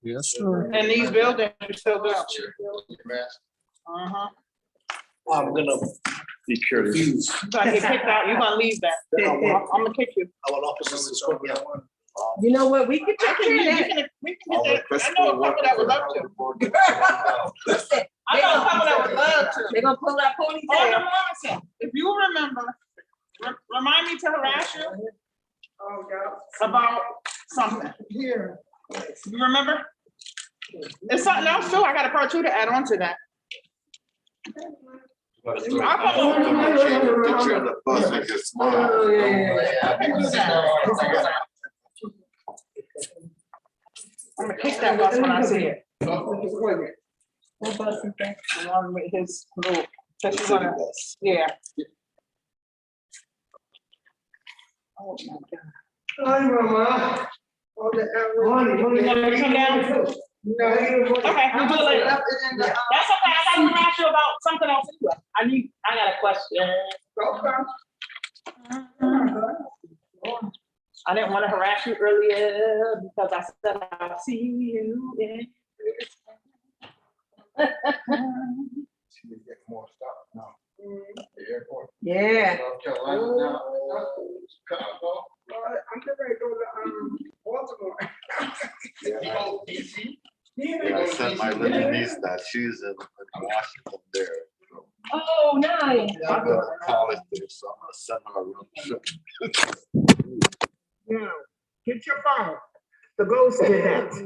Yes, sir. And these buildings are still good. I'm gonna be curious. You're gonna get kicked out, you're gonna leave that. I'm gonna kick you. I want officers to escort me out. You know what, we could I take can, care we of that. can, we can get that. I know a couple that would love to. Listen, I know a couple that would love to. they're gonna pull that On the ponytail. monitor, if you remember, remind me to harass you about something. Here. You remember? There's something else too. I got a part two to add on to that. I'll come over. Picture of the bus with your smile. Oh, yeah. I can do that. I'm gonna kick that bus when I see it. What bus is that? The one with his little, that she's gonna, yeah. Oh my God. Hi, Mama. Oh, You want me to come down? No. Okay, we'll do it later. That's okay. I gotta ask you about something else anyway. I got a question. I didn't want to harass you earlier because I said I'll see you in. She would get more stuff now. The airport. Yeah. North Carolina now. Chicago. I'm getting ready to go to Baltimore. Yeah, I sent my little niece that she's in Washington there. So Oh, nice. I'm going to college there, so I'm gonna send her a road trip. Yeah. Get your phone. The ghost did that. Whose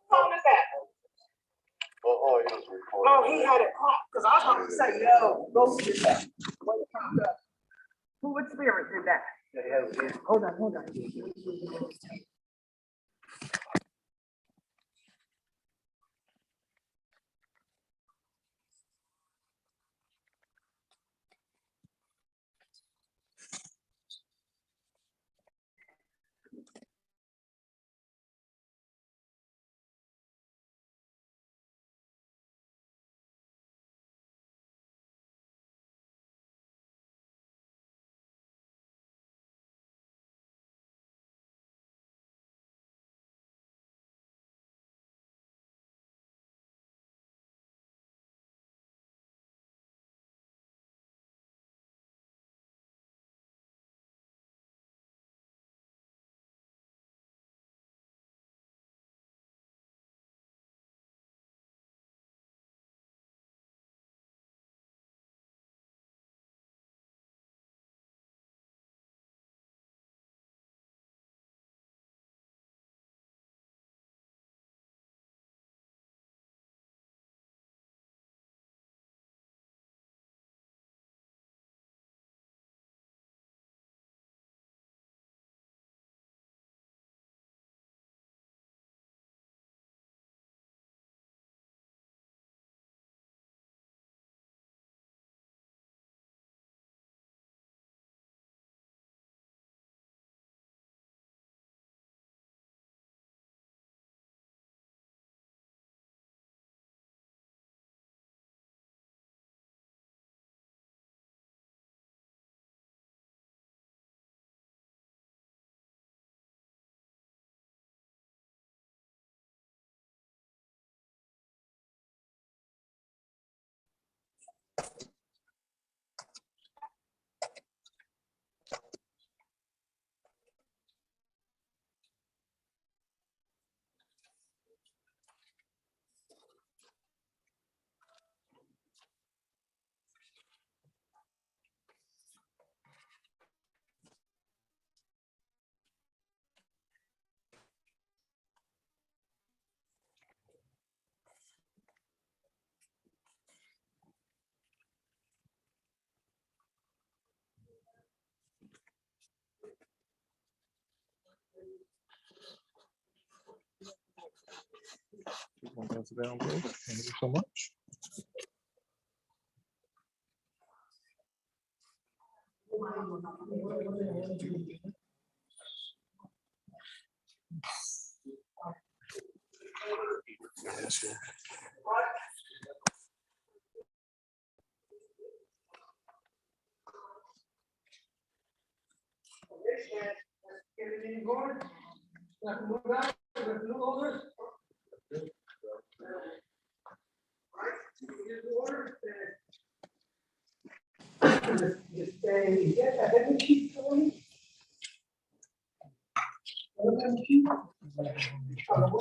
phone is that? Oh, he was recording. Oh, he had it caught, because I was about to say, no, ghost did that. When it popped up. Who would spirit did that? Hold on, hold on. Thank you so much. Everything going? Like move out, like move over. Right, here's the order. Just say, yes, I have a sheet for you. We'll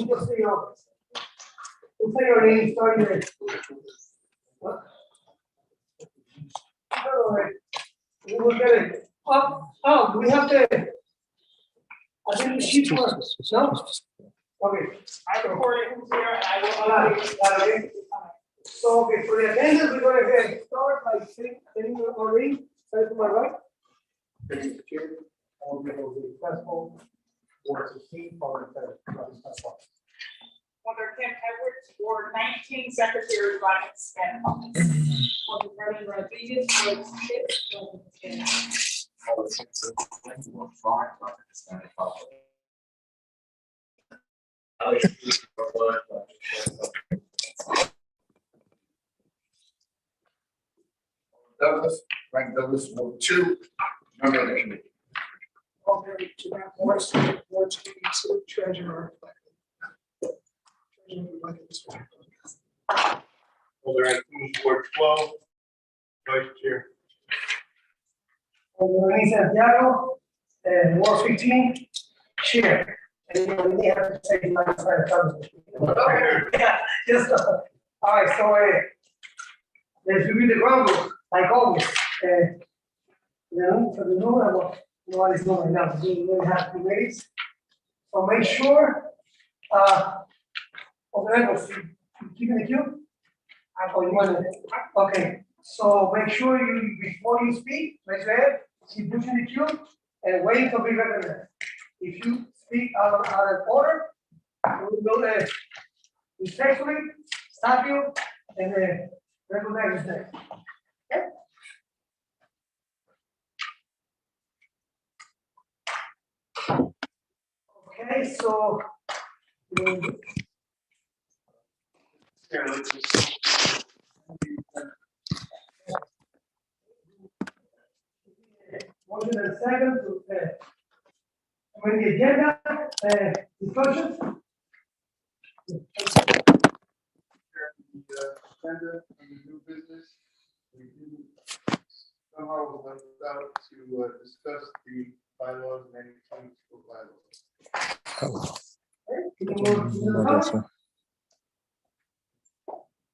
just say your, we'll say your name, starting with. All right. We will get it. Oh, we have to. I think the sheet works. No? Okay. I recorded who's here and I will. Okay. So, okay, for the attendance, we're gonna get start by saying already, say to my right. I will be able to successful. Ward 16, followed by successful. Whether Kim Edwards or 19 secretaries by Hispanic. Whether Vernon Rodriguez or 6. Douglas, Frank Douglas, Ward 2, member of the committee. Okay, to that Ward 22 treasurer. Alder Ward 12, Vice Chair. Luis Santiago, Ward 15, Chair. And you only have to say my side. Yeah, just, all right, so, there should be the ground rules, like always. For the new one, what is going on, we will have debates. So make sure, keeping the queue? Or you want to, okay, so make sure you, before you speak, raise your hand, keep pushing the queue, and wait to be recognized. If you speak out of order, we will go respectfully stop you and recognize you next. Okay? Okay, so. Motion and second to, when the agenda, discussions. Agenda and the new business, we do somehow was left out to discuss the bylaws and any changes to bylaws.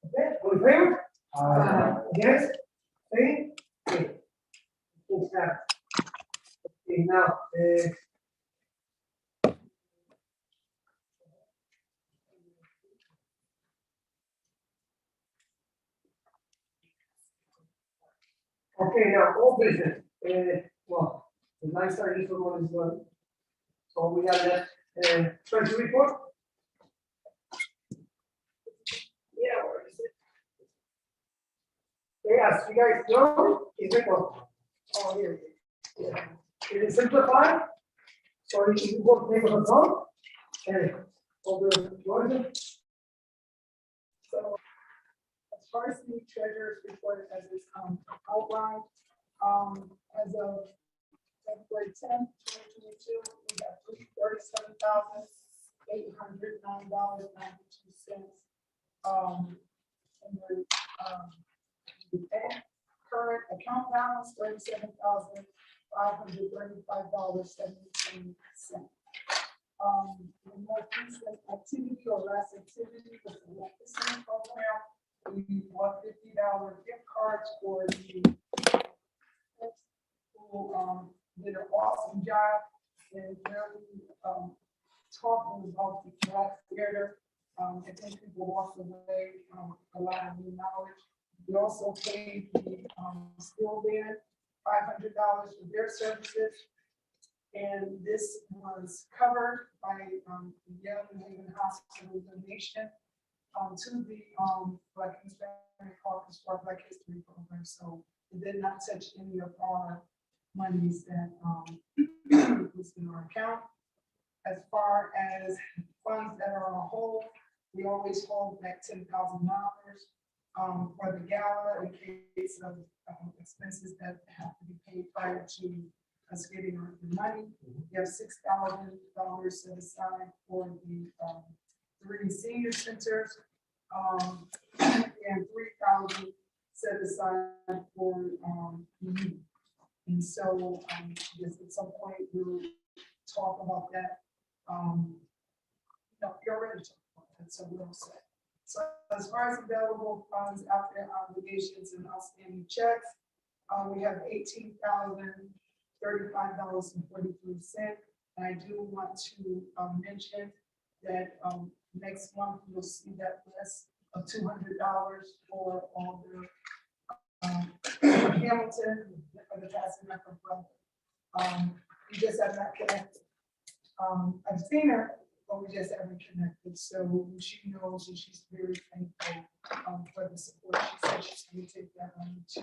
Okay, all in favor? Yes, see? Okay. Okay, now, okay, now, all business, well, the nice are usual one is done. So we have that, treasury report. Yeah, where is it? Yes, you guys know, is it, oh, here. Yeah. It is simplified, so you can work paper on top, and over Georgia. So as far as the treasurer's report as is outlined, as of February 10th, 2022, we got $37,809.92. And the current account balance, $37,535.73. The most recent activity or last activity was the Legacy program. We bought $50 gift cards for the who did an awesome job and really talking about the Black theater. I think people walked away a lot of new knowledge. We also paid the school band $500 for their services. And this was covered by the Yale New Haven Hospital donation to the Black Hispanic Caucus for Black History program. So it did not touch any of our monies that was in our account. As far as funds that are on hold, we always hold that $10,000 for the gala in case of expenses that have to be paid prior to us getting the money. We have $6,000 set aside for the 3 senior centers, and 3,000 set aside for youth. And so, just at some point, we'll talk about that. No, you're already talking about that, so we're all set. So as far as available funds after obligations and outstanding checks, we have $18,035.43. And I do want to mention that next month you'll see that list of $200 for all the Hamilton for the passing of her brother. We just have not connected. I've seen her, but we just haven't connected. So she knows, and she's very thankful for the support. She said she's going to take that money to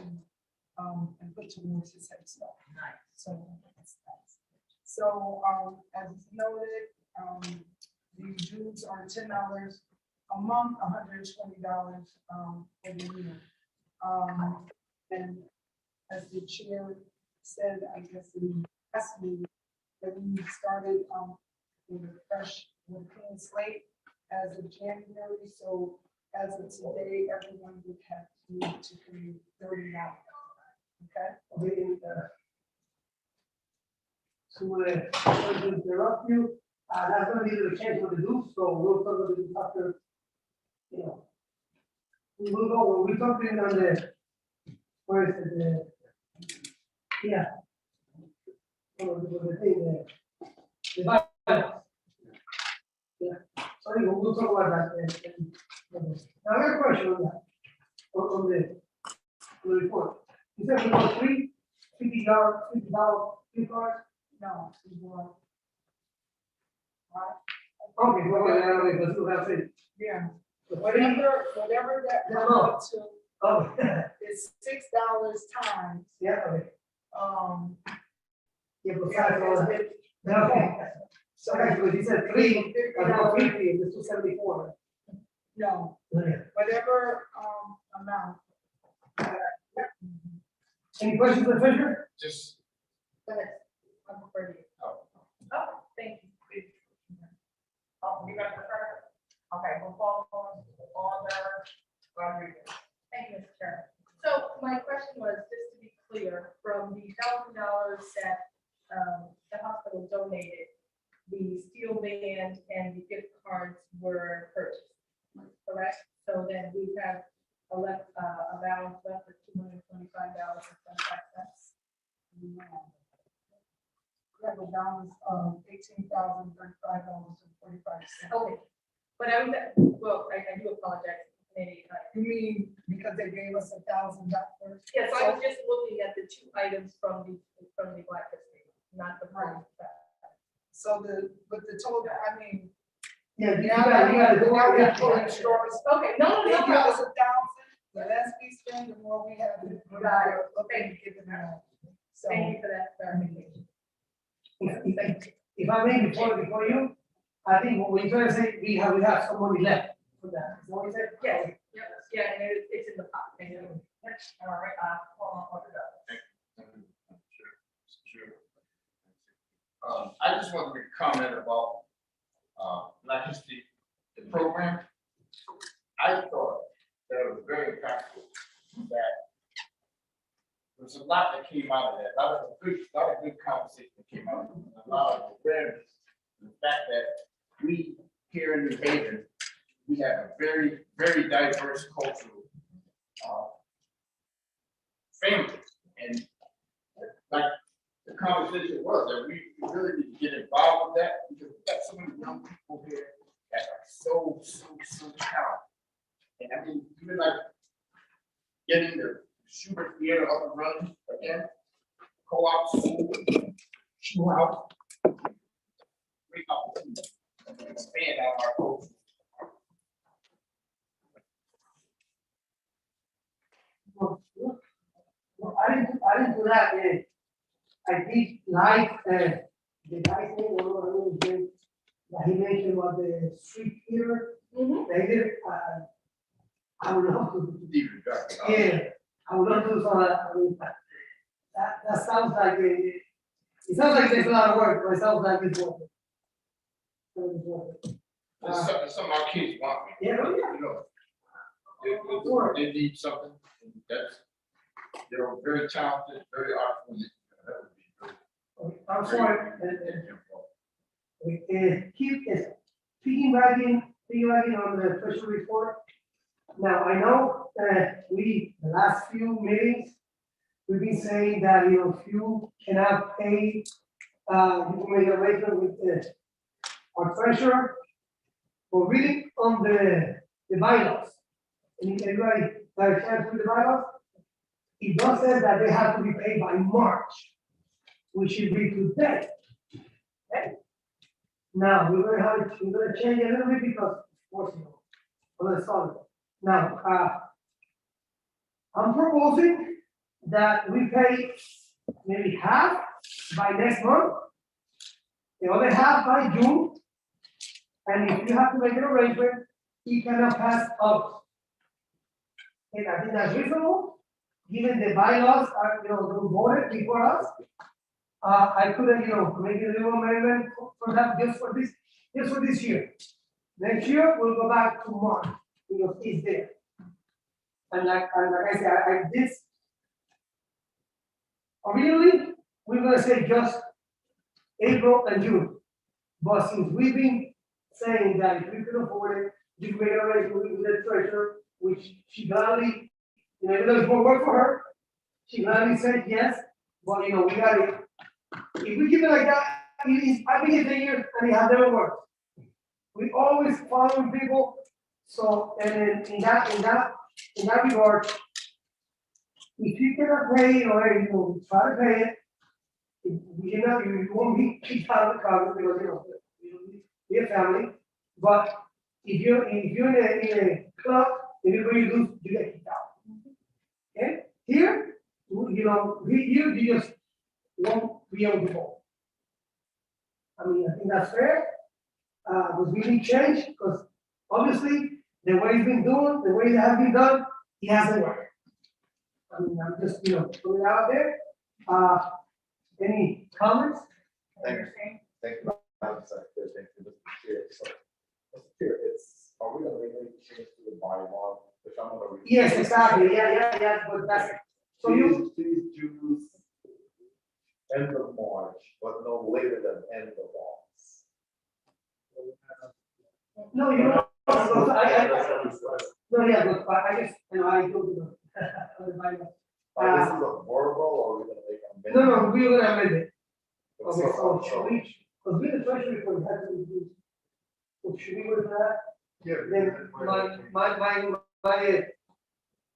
and put towards his head stuff. Nice. So that's nice. So as noted, the dues are $10 a month, $120 for the year. And as the chair said, I guess in the last meeting, that we started with a clean slate as of January. So as of today, everyone would have to pay $30. Okay. So to interrupt you, that's gonna be the change of the dues, so we'll talk about it after, you know. We will go, we're talking on the, where is it, yeah. Oh, the thing, the bylaws. Yeah, sorry, we'll talk about that. Now, I have a question on that, on the report. You said about $50 gift cards? No, we will. Okay, well, let's do that thing. Yeah, whatever that No. number to Oh, is $6 times. yeah, okay. Yeah, but Yeah, five, okay. So Okay, because you said 3, about $50. 50, it's 274. No, Okay. whatever amount. Any questions for the treasurer? Just, Go ahead. I'm ready. Oh, thank you. Oh, you got the card? Okay, we'll follow on the Rodriguez. Thank you, Mr. Chairman. So my question was, just to be clear, from the $1,000 that the hospital donated, the steel band and the gift cards were purchased, correct? So then we have a balance left of $225.25. We have a balance of $18,035.45. Okay, but I do apologize. Maybe, You mean because they gave us $1,000? yes, I was just looking at the 2 items from the Black History, not the first. So but the total, I mean, Yeah, you now got it. we're pulling straws. Okay, no, They no give us problem. 1,000, the less we spend, the more we have. Got it. Okay, give them that. So, Thank you for that clarification. If I may, before you, I think what we're trying to say, we have some money left for that. Is that what you said? Yes, yeah, and it's in the pot. Thank you. All right, hold on, hold it up. I just wanted to comment about Black History, the program. I thought that it was very impactful, that there was a lot that came out of that, a lot of good conversation that came out of it, a lot of awareness. The fact that we here in New Haven, we have a very, very diverse cultural family. And like the conversation was that we really need to get involved with that, because we've got so many young people here that are so talented. And I mean, even like getting the Schubert Theater up and running again, co-op school, shoe house, great opportunity to expand out our culture. Well, I didn't do that. I did like the guy's name, that he mentioned about the street theater. Mhm. They did, I would love to, Leave it back. yeah, I would love to do some of that, I mean, that sounds like it sounds like there's a lot of work, but it sounds like it's worth it. Sounds it's worth it. Some of our kids want. Yeah, oh, yeah. You know, Sure. they need something, and they're very talented, very artful. That would be good. I'm sorry, keep piggybacking on the special report. Now, I know that the last few meetings, we've been saying that, if you cannot pay, you can make arrangement with our treasurer. But reading on the bylaws, and everybody got a chance with the bylaws, it does say that they have to be paid by March, which should be today. Okay? Now, we're gonna change a little bit because, of course, let's solve it. Now, I'm proposing that we pay maybe half by next month, the other half by June. And if you have to make an arrangement, you cannot pass August. And I think that's reasonable, given the bylaws are, voted before us. I could have, make a little amendment for that, just for this year. Next year, we'll go back to March, because it's there. And like I said, this, originally, we're gonna say just April and June. But since we've been saying that if we can afford it, you can make an arrangement with the treasurer, which she gladly, even though it's more work for her, she gladly said yes, but we got it. If we keep it like that, I've been here 10 years and it has never worked. We always following people, so, and in that regard, if you cannot pay, try to pay it. If we cannot, you won't be kicked out of the Congress because, be a family, but if you're in a club, everybody lose, you get kicked out. Okay? Here, you just won't be able to vote. I mean, I think that's fair. Because we need change, because obviously the way it's been done, the way it has been done, it hasn't worked. I mean, I'm just, putting it out there. Any comments? Thank you, Madam Secretary, thank you, Mr. Chair. So, Mr. Chair, are we gonna make any change to the bylaw? Which I'm gonna read. Yes, exactly, yeah, but that's, so you, Please choose end of March, but no later than end of August. no, you know, no, yeah, but I just, I do the Bible. This is a verbal, or are we gonna make an No, amendment? we're gonna amend it. Okay, so So- should we, because we the treasury report has to be, so should we go to that? Yeah. Then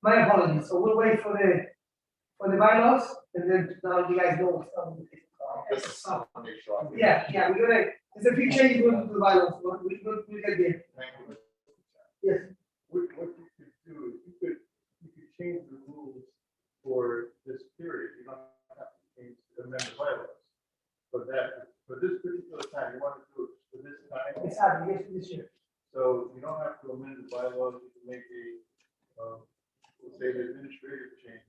my apologies, so we'll wait for the bylaws, and then now you guys know what's coming. This is to make sure. Yeah, we're gonna, there's a few changes to the bylaws, but we get there. Thank you, Mr. Chair. Yes, What you could do is you could change the rules for this period. You don't have to change the amendment bylaws. For this particular time, you want to do it for this time. exactly, yes, this year. So you don't have to amend the bylaws, you can make let's say the administrative change.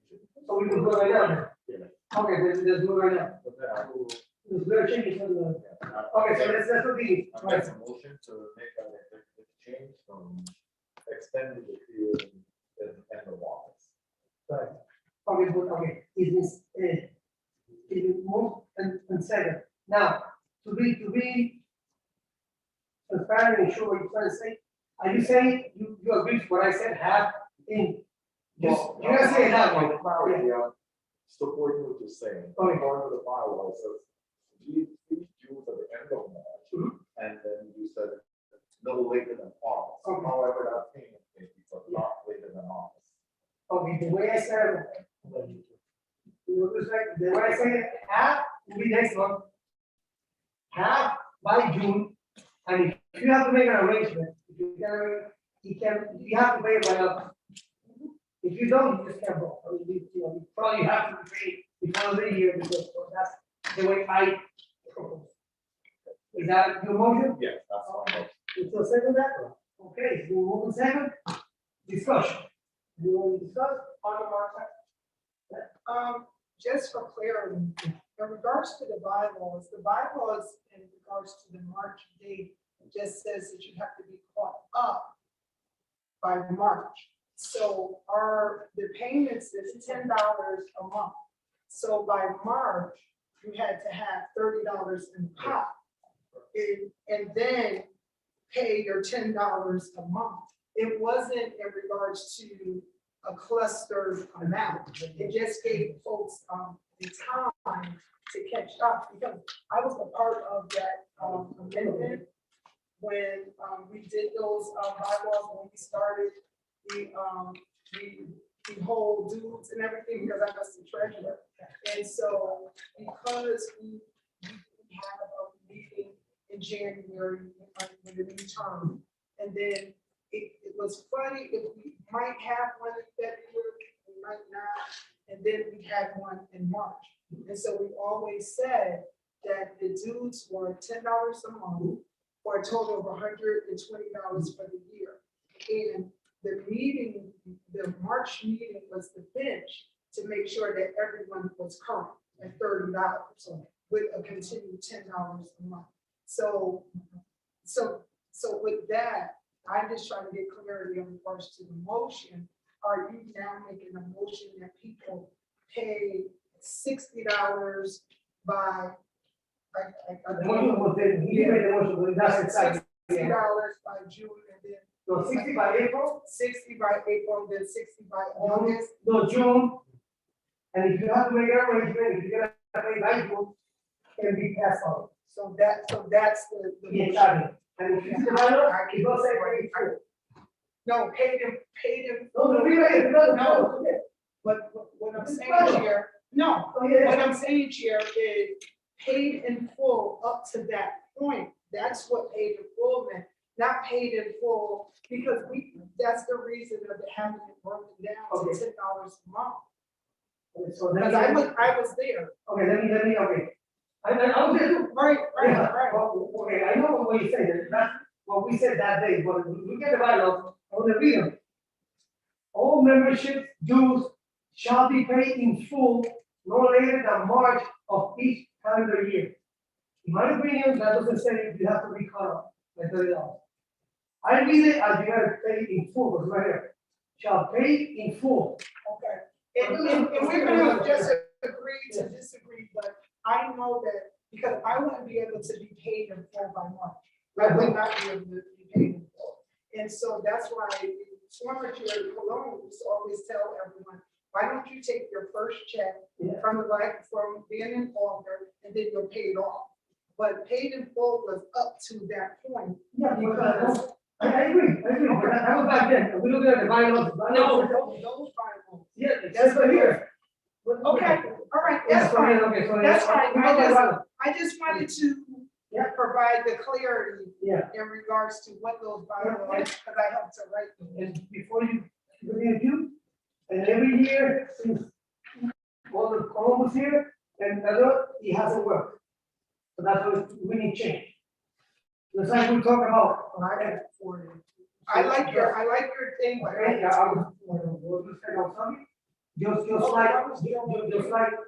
So we can go right now. Yeah. Okay, let's do it right now. But that will, There's no changes on the, okay, so let's proceed. I make a motion to make an executive change from extending the period in end of August. Right. Okay, but, okay, is it moved and second? Now, to be transparent and sure what you're trying to say, are you saying you agree with what I said, half in? Just, you're gonna say it that way. Clarity, I'm supporting what you're saying. Okay. Part of the bylaw says, these dues at the end of March, Mhm. and then you said no later than August. Okay. However, that payment may be, but not later than August. Okay, the way I said it. The way I said it, half will be next month. Half by June, and if you have to make an arrangement, you have to pay it by now. If you don't, you just can't go. I mean, you probably have to pay before the year, because that's the way I propose. Is that your motion? Yes, that's my motion. You still second that? Okay. Okay, so we move on second, discussion. You want to discuss? On the just for clarity, in regards to the bylaws in regards to the March date just says that you have to be caught up by March. So the payments is $10 a month. So by March, you had to have $30 in pot. And then pay your $10 a month. It wasn't in regards to a clustered amount. It just gave folks the time to catch up, because I was a part of that amendment when we did those bylaws, when we started the whole dues and everything, because I was the treasurer. And so because we had a meeting in January with the new term, and then it was funny, if we might have one in February, we might not, and then we had one in March. And so we always said that the dues were $10 a month for a total of $120 for the year. And the meeting, the March meeting was the bench to make sure that everyone was current at $30 with a continued $10 a month. So with that, I'm just trying to get clarity in regards to the motion. Are you now making a motion that people pay $60 by? The motion was that he made the motion, but that's exactly. $60 by June, and then No, 60 by April, 60 by April, then 60 by August. no, June. And if you have to make an arrangement, if you're gonna pay by June, can be passed on. So that's the motion. Exactly. And if you divide it, it does say pay full. No, paid in. No, we made it, No. But what I'm saying here, no, Oh, yeah. what I'm saying here is paid in full up to that point. That's what paid in full meant, not paid in full, because that's the reason of having it broken down to $10 a month. Okay, so Because I was there. okay, let me, okay. I was there too. Right. Well, okay, I know what you said, that's what we said that day, but we get the bylaws, I want to read them. All membership dues shall be paid in full no later than March of each calendar year. In my opinion, that doesn't say you have to be caught up by $30. I read it as you have to pay in full, because right here, shall pay in full. Okay. And we're gonna just agree to disagree, but I know that because I wouldn't be able to be paid in full by March. I would not be able to be paid in full. And so that's why former Chair Cologne used to always tell everyone, why don't you take your first check from being in August, and then you'll pay it off. But paid in full was up to that point. Yeah, Because I agree, but that was back then, we look at the bylaws. no, those finals. Yeah, that's right here. Okay, all right, that's fine. Okay, so That's fine. Yeah. I just wanted to provide the clarity Yeah, in regards to what those bylaws, because I helped to write them. and before you review, and every year since all the Column was here, and it hasn't worked. So that's what we need change. Just like we talk about. I like your thing, but. Okay, yeah, I was just saying, I'm sorry.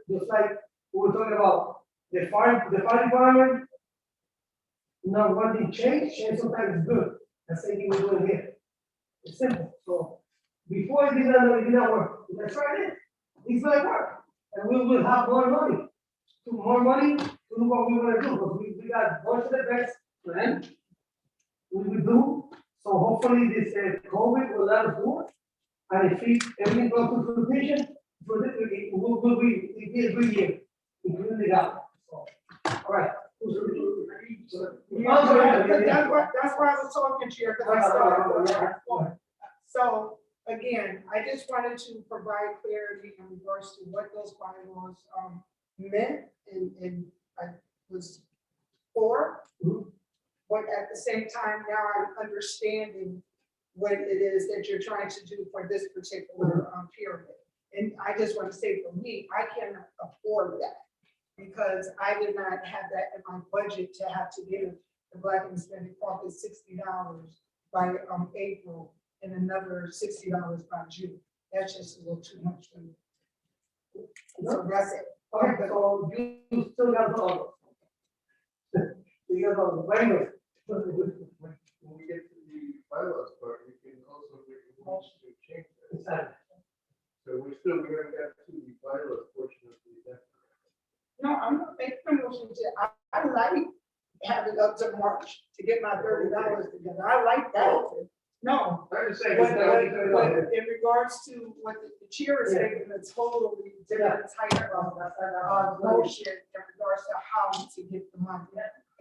Just like we were talking about the fire department. Now, one thing change sometimes is good. The same thing we're doing here. It's simple. So before it did not work. Let's try it. It's gonna work, and we will have more money to do what we want to do. Because we got bunch of the best plan. We will do. So hopefully this COVID will let us do it. And if everything goes to fruition, it will be a good year, including the government. So, all right. That's why I was talking to you, because I started. So again, I just wanted to provide clarity in regards to what those bylaws meant and I was for. But at the same time, now I'm understanding what it is that you're trying to do for this particular period. And I just want to say for me, I cannot afford that because I did not have that in my budget to have to give the Black and Hispanic Caucus $60 by, April and another $60 by June. That's just a little too much for me. So that's it. Okay, so you still got all those. You got all those, but anyway. When we get to the bylaws part, we can also make a motion to change that. So we're still going to to the bylaws portion of the event. No, I'm not making a motion to, I like having up to March to get my $30 together. I like that. No, I'm just saying. but in regards to what the chair is saying, it's totally different type of, motion in regards to how to get the money.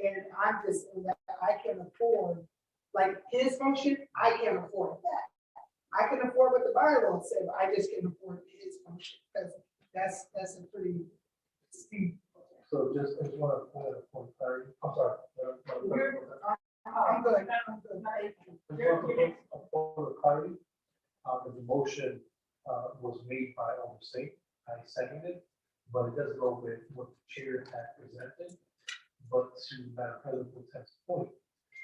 And I'm just saying that I can afford, like his motion, I can't afford that. I can afford what the bylaws say, but I just can't afford his motion, because that's a pretty steep. So just, I just want to point a point of clarity. I'm sorry. I'm good. A point of clarity, the motion was made by State. I seconded, but it does go with what the chair had presented. But to Madam President Pro Tem's point,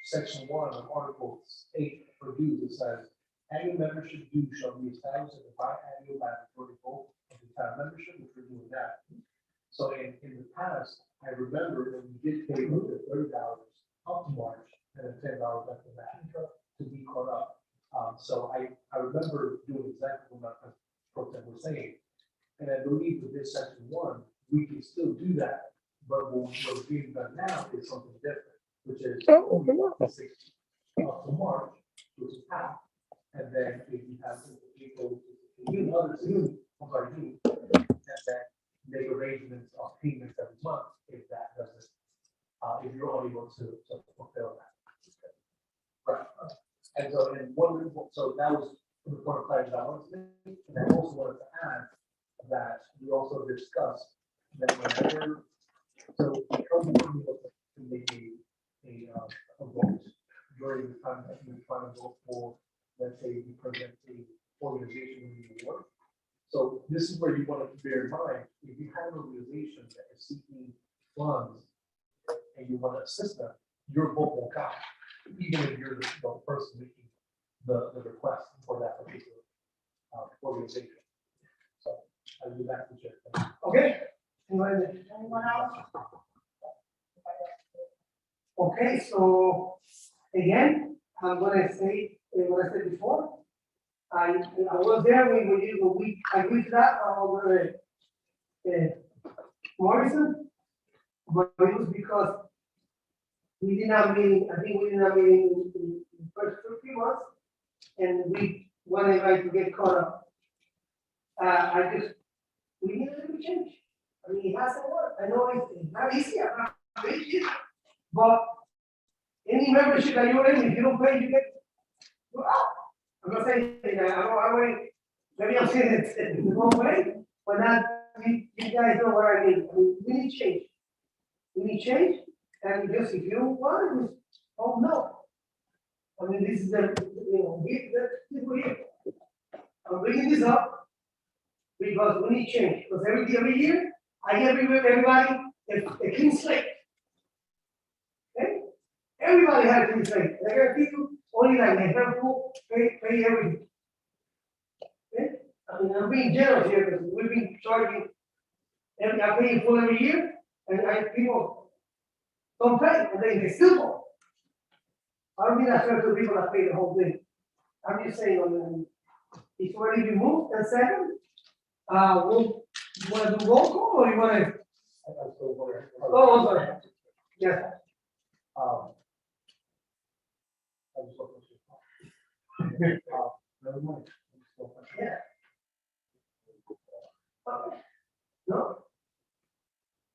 section 1 of Article 8 for dues, it says, annual membership dues shall be established as a biannual mandatory vote of the town membership, which we're doing that. So in the past, I remember that we did pay $30 up to March and then $10 after that to be caught up. So I remember doing exactly what Madam Pro Tem was saying. And I believe with this section 1, we can still do that. But what's being done now is something different, which is up to March, which is half. And then if you have April, June, and then make arrangements of payments every month if that doesn't, if you're only able to fulfill that. Right. And so, so that was from the point of $5. And I also wanted to add that we also discussed that whenever, so because we were able to make a vote during the time that we were trying to vote for, let's say, we present a organization in New York. So this is where you want to bear in mind, if you have an organization that is seeking funds and you want to assist them, your vote will count, even if you're the person making the request for that particular organization. So I'll do that to check. Okay. Anyone else? Okay, so again, I'm gonna say what I said before. I was there when we agreed to that over Morrison, but it was because we did not meet, I think we did not meet in the first 2 months, and we wanted like to get caught up. We need a little change. I mean, it has to work. I know it's not easy, I'm not easy, but any membership that you're in, if you don't pay, you're out. I'm not saying, maybe I'm saying it the wrong way, but not, you guys know what I mean. I mean, we need change. We need change, and just if you want it, oh no. I mean, this is I'm bringing this up because we need change. Because every year, I get everybody a clean slate. Okay? Everybody has a clean slate. There are people only like a handful pay everything. Okay? I mean, I'm being generous here because we've been charging, and I pay full every year, and people don't pay, and they still don't. I don't mean that's fair to people that pay the whole thing. I'm just saying, it's already been moved, and second, you want to do roll call, or you want to? Oh, I'm sorry. Yes. I just want to never mind. Yeah. No?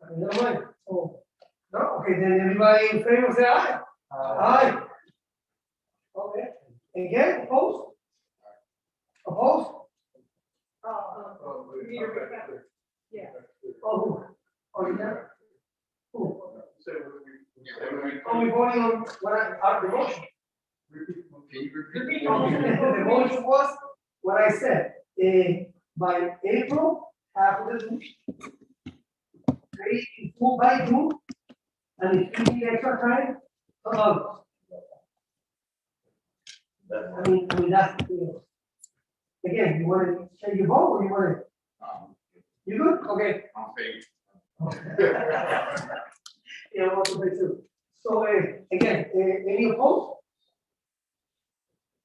I mean, never mind. Oh, no, okay, then everybody in favor say aye. Aye. Okay. Again, opposed? Opposed? Yeah. Oh, you got? Who? So Oh, we voting on what out of the motion. Repeat. The motion was what I said, by April, half of the pay full by June, and if you need extra time, that's, again, you want to change your vote or you want to, you good? Okay. I'm saying, Yeah, I want to say too. So, again, any opposed?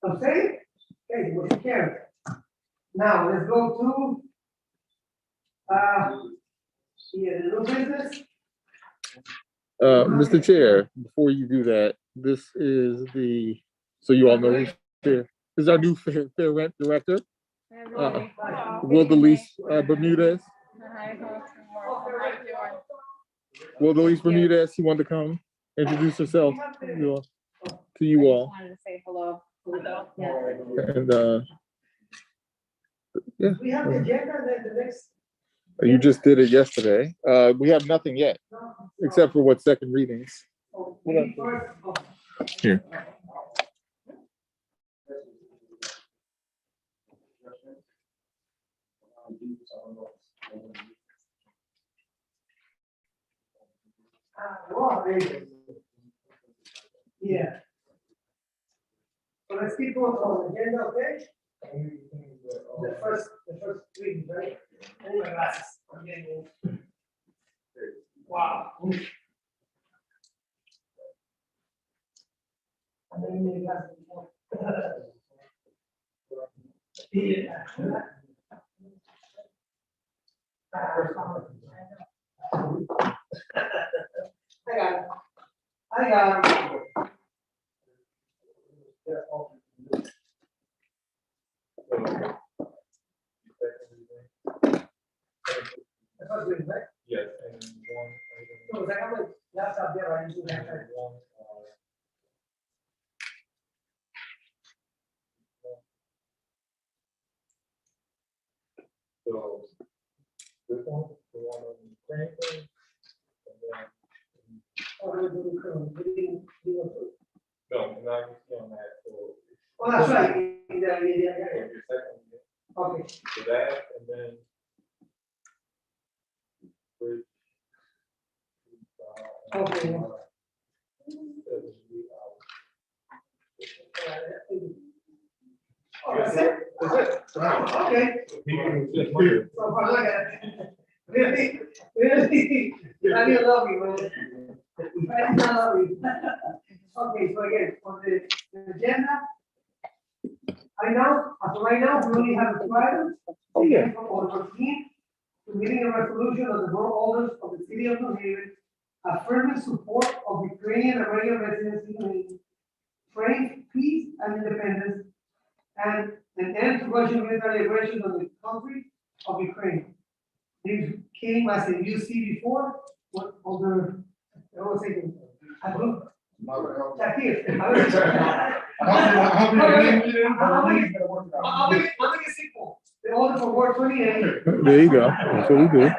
Abstain? Okay, motion carried. Now, let's go to, the new business. Mr. Chair, before you do that, this is the, so you all know who's here. This is our new fair rent director, Will Delise Bermudez. Will Delise Bermudez, he wanted to come introduce herself to you all. Wanted to say hello. Hello. And yeah, We have the agenda, then the next. you just did it yesterday. We have nothing yet, except for what second readings. Here. Yeah. So let's keep going on the agenda, okay? The first reading, right? Oh, my glasses. I'm getting old. Wow. I didn't need glasses before. Yeah. I got it. The first reading, right? Yes, and one item. No, I have my laptop there, I usually have that. One, so this one, the one on the Franklin, and then, Oh, I'm gonna do the criminal, no, not you see on that, so. Oh, that's right. Yeah. Your second, Okay. so that, and then. Bridge. Okay. Oh, that's it? That's it. Okay. Okay. So far, look at it. Really? I need to love you, man. I need to love you. Okay, so again, on the agenda, right now, we only have two items. Oh, yeah. From order 14, submitting a resolution of the borough alders of the city of New Haven, affirming support of Ukrainian American residents in strength, peace, and independence, and an end to Russian military aggression on the country of Ukraine. These came as a UC before, what other, I was thinking, I don't know. Shakir. I'll make it simple. The order for Ward 28. There you go. That's what we do.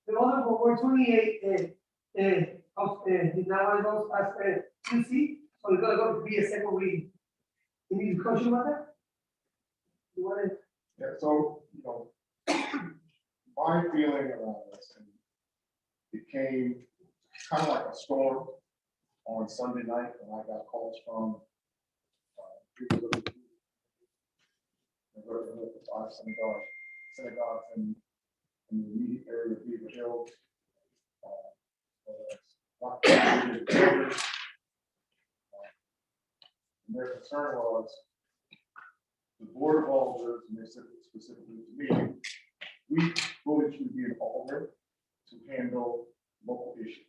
The order for Ward 28, now it goes as QC, so it's gonna go to be a second reading. Any discussion about that? You want to? Yeah, so, my feeling around this, and it came kind of like a storm on Sunday night when I got calls from people of the five synagogues in the immediate area of Beaver Hills. And their concern was the Board of Alders, and they said specifically to me, we voted you to be an alder to handle local issues,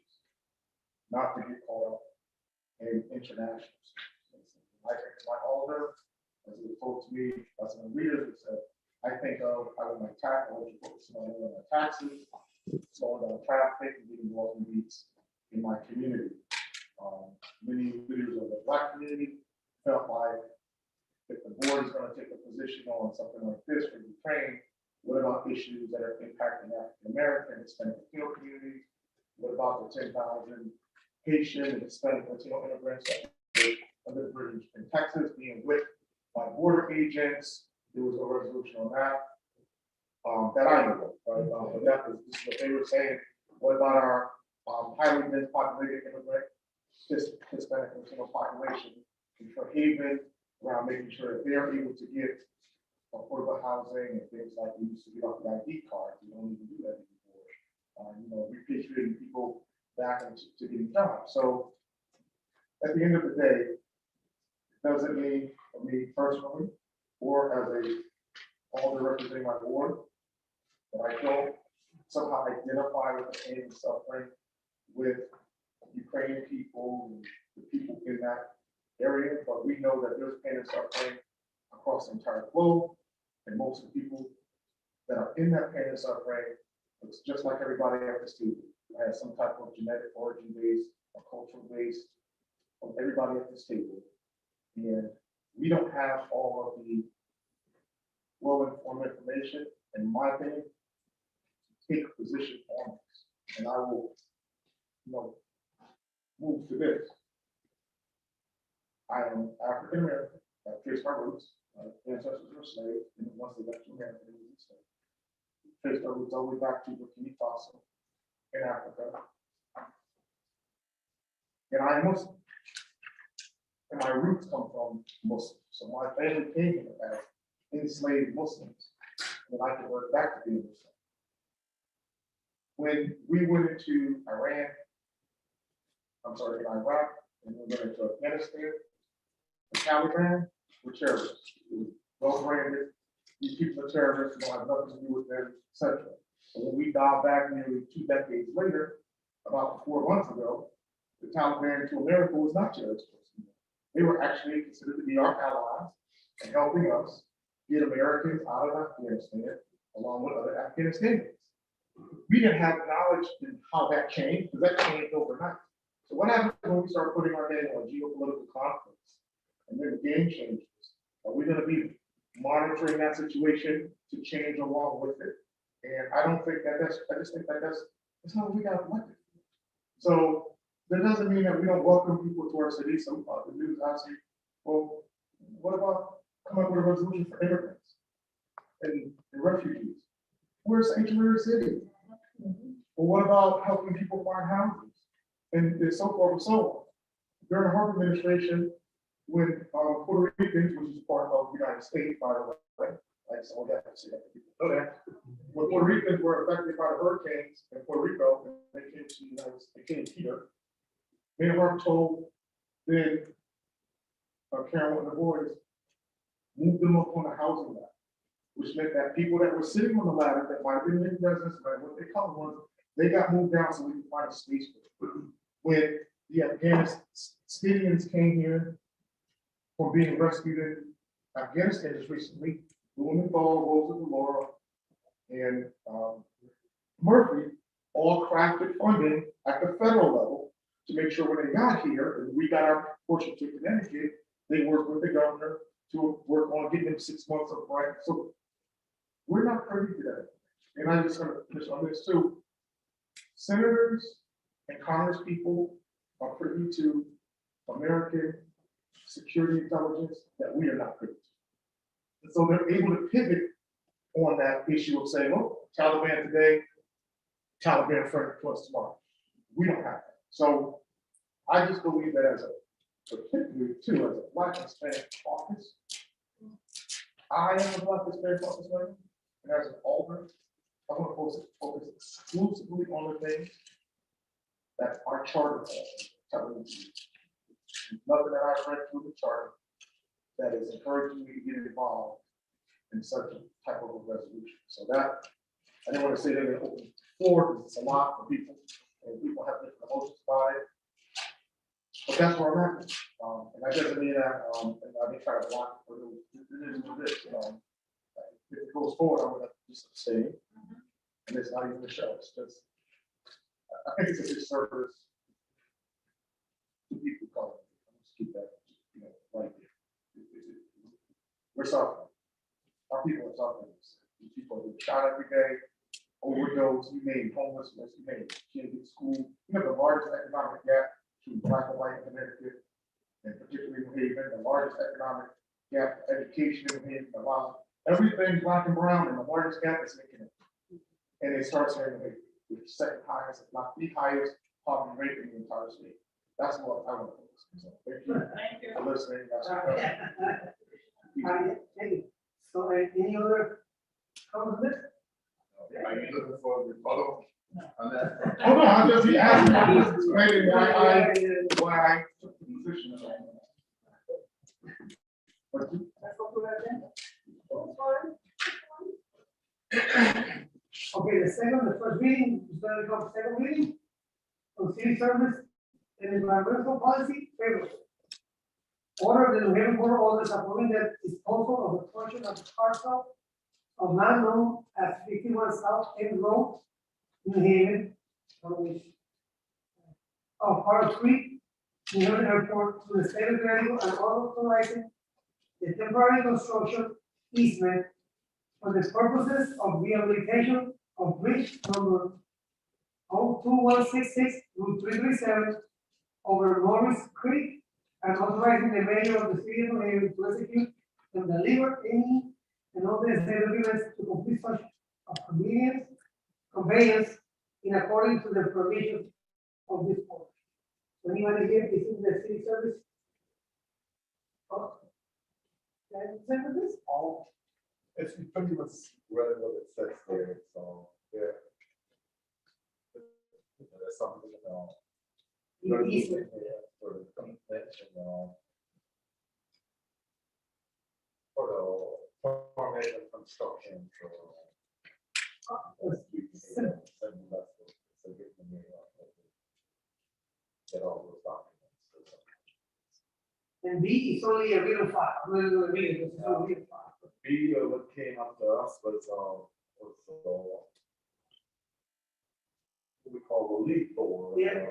not to get caught up in international issues. I think my alder, as it was told to me, as a leader, that said, I think of, I want my tax, I want to focus on my taxes, slowing down traffic, and getting walking beats in my community. Many leaders of the Black community felt like if the board is going to take a position on something like this for Ukraine, what about issues that are impacting African American, Hispanic Latino communities? What about the 10,000 Haitian and Hispanic Latino immigrants that live in Texas being whipped by border agents? There was a resolution on that that I know of, right? But this is what they were saying. What about our Hispanic Latino community? What about our Hispanic Latino immigrants that are being whipped by border agents? There was a resolution on that. That I know of, right? But that was, this is what they were saying. What about our Hispanic Latino community? What about our Hispanic Latino immigrants that are being whipped by border agents? There was a resolution on that that I know of, right? But highly dense populated immigrant, Hispanic Latino population, and for Haven, around making sure that they're able to get affordable housing and things like we used to get off the ID card. We don't even do that anymore. Repatriating people back into to getting jobs. So at the end of the day, it doesn't mean for me personally, or as a alder representing my board, that I don't somehow identify with the pain and suffering with Ukrainian people and the people in that area, but we know that there's pain and suffering across the entire globe, and most of the people that are in that pain and suffering, it's just like everybody at this table. I have some type of genetic origin base, or cultural base of everybody at this table, and we don't have all of the well-informed information, in my opinion, to take a position on this, and I will, move to this. I am African American. I trace my roots. My ancestors were slaves, and once they left to America, they were enslaved. Trace my roots all the way back to Burkina Faso in Africa. And I am Muslim. And my roots come from Muslims. So my family came here as enslaved Muslims. And I can work back to being Muslim. When we went into Iraq, and we went into Afghanistan, the Taliban were terrorists. It was well branded. These people are terrorists, don't have nothing to do with them, etc. So when we dialed back nearly 2 decades later, about 4 months ago, the Taliban to America was not terrorists. They were actually considered to be our allies and helping us get Americans out of Afghanistan, along with other Afghanistanians. We didn't have knowledge in how that changed, because that changed overnight. So what happens when we start putting our name on geopolitical conflicts, and then the game changes? Are we going to be monitoring that situation to change along with it? And I don't think that I just think that that's not what we got elected. So that doesn't mean that we don't welcome people to our city. Some of the news I see, well, what about coming up with a resolution for immigrants and refugees? We're a sanctuary city. Well, what about helping people find houses and so forth and so on? During the Harper administration, when Puerto Ricans, which is part of the United States, by the way, like someone that to say that people know that, when Puerto Ricans were affected by the hurricanes in Puerto Rico, and they came to the United States, they came here. Mayor Harper told then Karen and the boys, move them up on the housing ladder, which meant that people that were sitting on the ladder that might have been in residence, but what they color was, they got moved down so we could find a space for them. When the Afghanistanians came here from being rescued in Afghanistan just recently, Blumenthal, Rosa DeLaura, and Murphy all crafted funding at the federal level to make sure when they got here, and we got our portion to Connecticut, they worked with the governor to work on getting them 6 months of rent. So we're not privy to that. And I'm just going to finish on this too. Senators and Congress people are privy to American security intelligence that we are not privy to. And so they're able to pivot on that issue of saying, oh, Taliban today, Taliban friend plus tomorrow. We don't have that. So I just believe that as a, particularly too, as a Black Hispanic caucus, I am a Black Hispanic caucus member, and as an alder, I want to focus exclusively on the things that our charter telling me to do. Nothing that I've read through the charter that is encouraging me to get involved in such a type of a resolution. So that, I didn't want to say that in open floor because it's a lot for people, and people have different emotions about it. But that's where I'm at. And that doesn't mean that and I may try to block it, but it is what it is. If it goes forward, I'm gonna just abstain. And it's not even a show. It's just, I think it's a disservice to people of color. Let's keep that, right there. We're suffering. Our people are suffering. These people are being shot every day, overdose, you name homelessness, you name can't get school. We have the largest economic gap between Black and white in Connecticut, and particularly in Haven, the largest economic gap, education in Haven, a lot. Everything Black and brown, and the largest gap is in Connecticut. And it starts here in Haven, with the second highest, if not the highest, poverty rate in the entire state. That's what I want to focus on. So thank you Thank you. for listening. That's Thank you. So, any other comments? Are you looking for a rebuttal on that? Oh, no, I'm just asking, I'm just explaining why I took the position. But you- Okay, the first reading, is going to come second reading on city service and environmental policy favorable. Order the New Haven Board of Aldermen approving the disposal of a portion of the parcel of land known as 51 South End Road, New Haven, of part of Creek, New Haven Airport, to the state of Connecticut and authorizing the temporary construction easement for the purposes of rehabilitation of bridge number 02166 Route 337 over Morris Creek, and authorizing the mayor of the city of New Haven to execute and deliver any and all the state agreements to complete such of conveyance in accordance to the provisions of this board. Anybody here is in the city service? Oh. Can you say with this? It's pretty much read what it says there, so, yeah. There's something, Easement. for the convention, for the formation construction, for. Get all those documents. And B is only a real file, no, real, it's a real file. B, what came up to us was what we call the lead board. Yeah.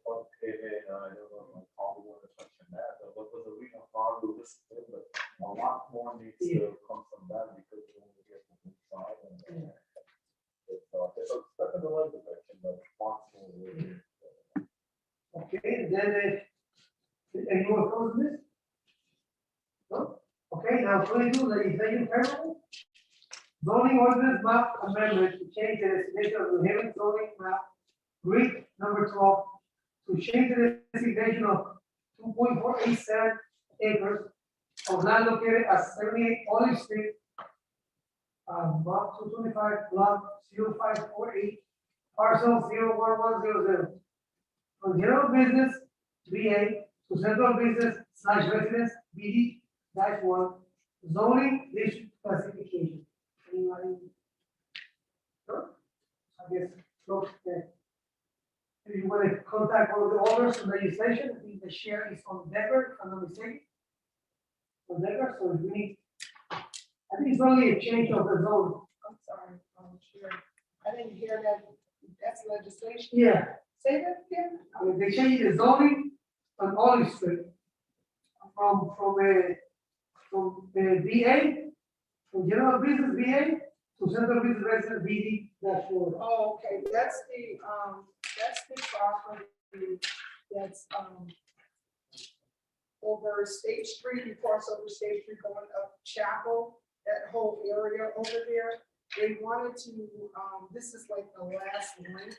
One came in, I don't know, if I'm calling one or touching that, but what was the reason for the list, but a lot more needs to come from that because we only get from each side and. It's a step in the right direction, but lots more. Okay, then, any more comments on this? No? Okay, now 22, legislation favorable. Zoning ordinance map amendment to change the designation of New Haven zoning map, grid number 12, to change the designation of 2.487 acres of land located at 78 Olive Street, block 225, block 0548, parcel 01100. From general business, BA, to central business / residence, BD-1, zoning district classification. Anybody? No? I guess, look, if you want to contact one of the owners of legislation, I think the share is on Decker, if I'm not mistaken. On Decker, so if we need, I think it's only a change of the zone. I'm sorry, sure. I didn't hear that, that's legislation. Yeah. Say that again? They changed the zoning on Olive Street from BA, from general business BA to central business residence BD-4. Oh, okay, that's the property that's, over State Street, you cross over State Street going up Chapel, that whole area over there. They wanted to, this is like the last link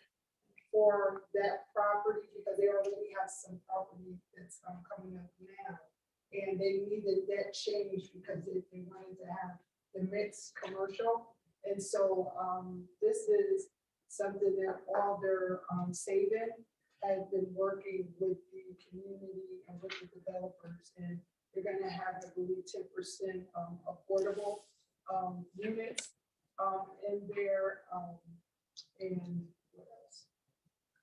for that property because they already have some property that's coming up now. And they needed that change because they wanted to have the mixed commercial. And so this is something that all their saving has been working with the community and with the developers. And they're gonna have, I believe, 10% affordable units in there. And what else?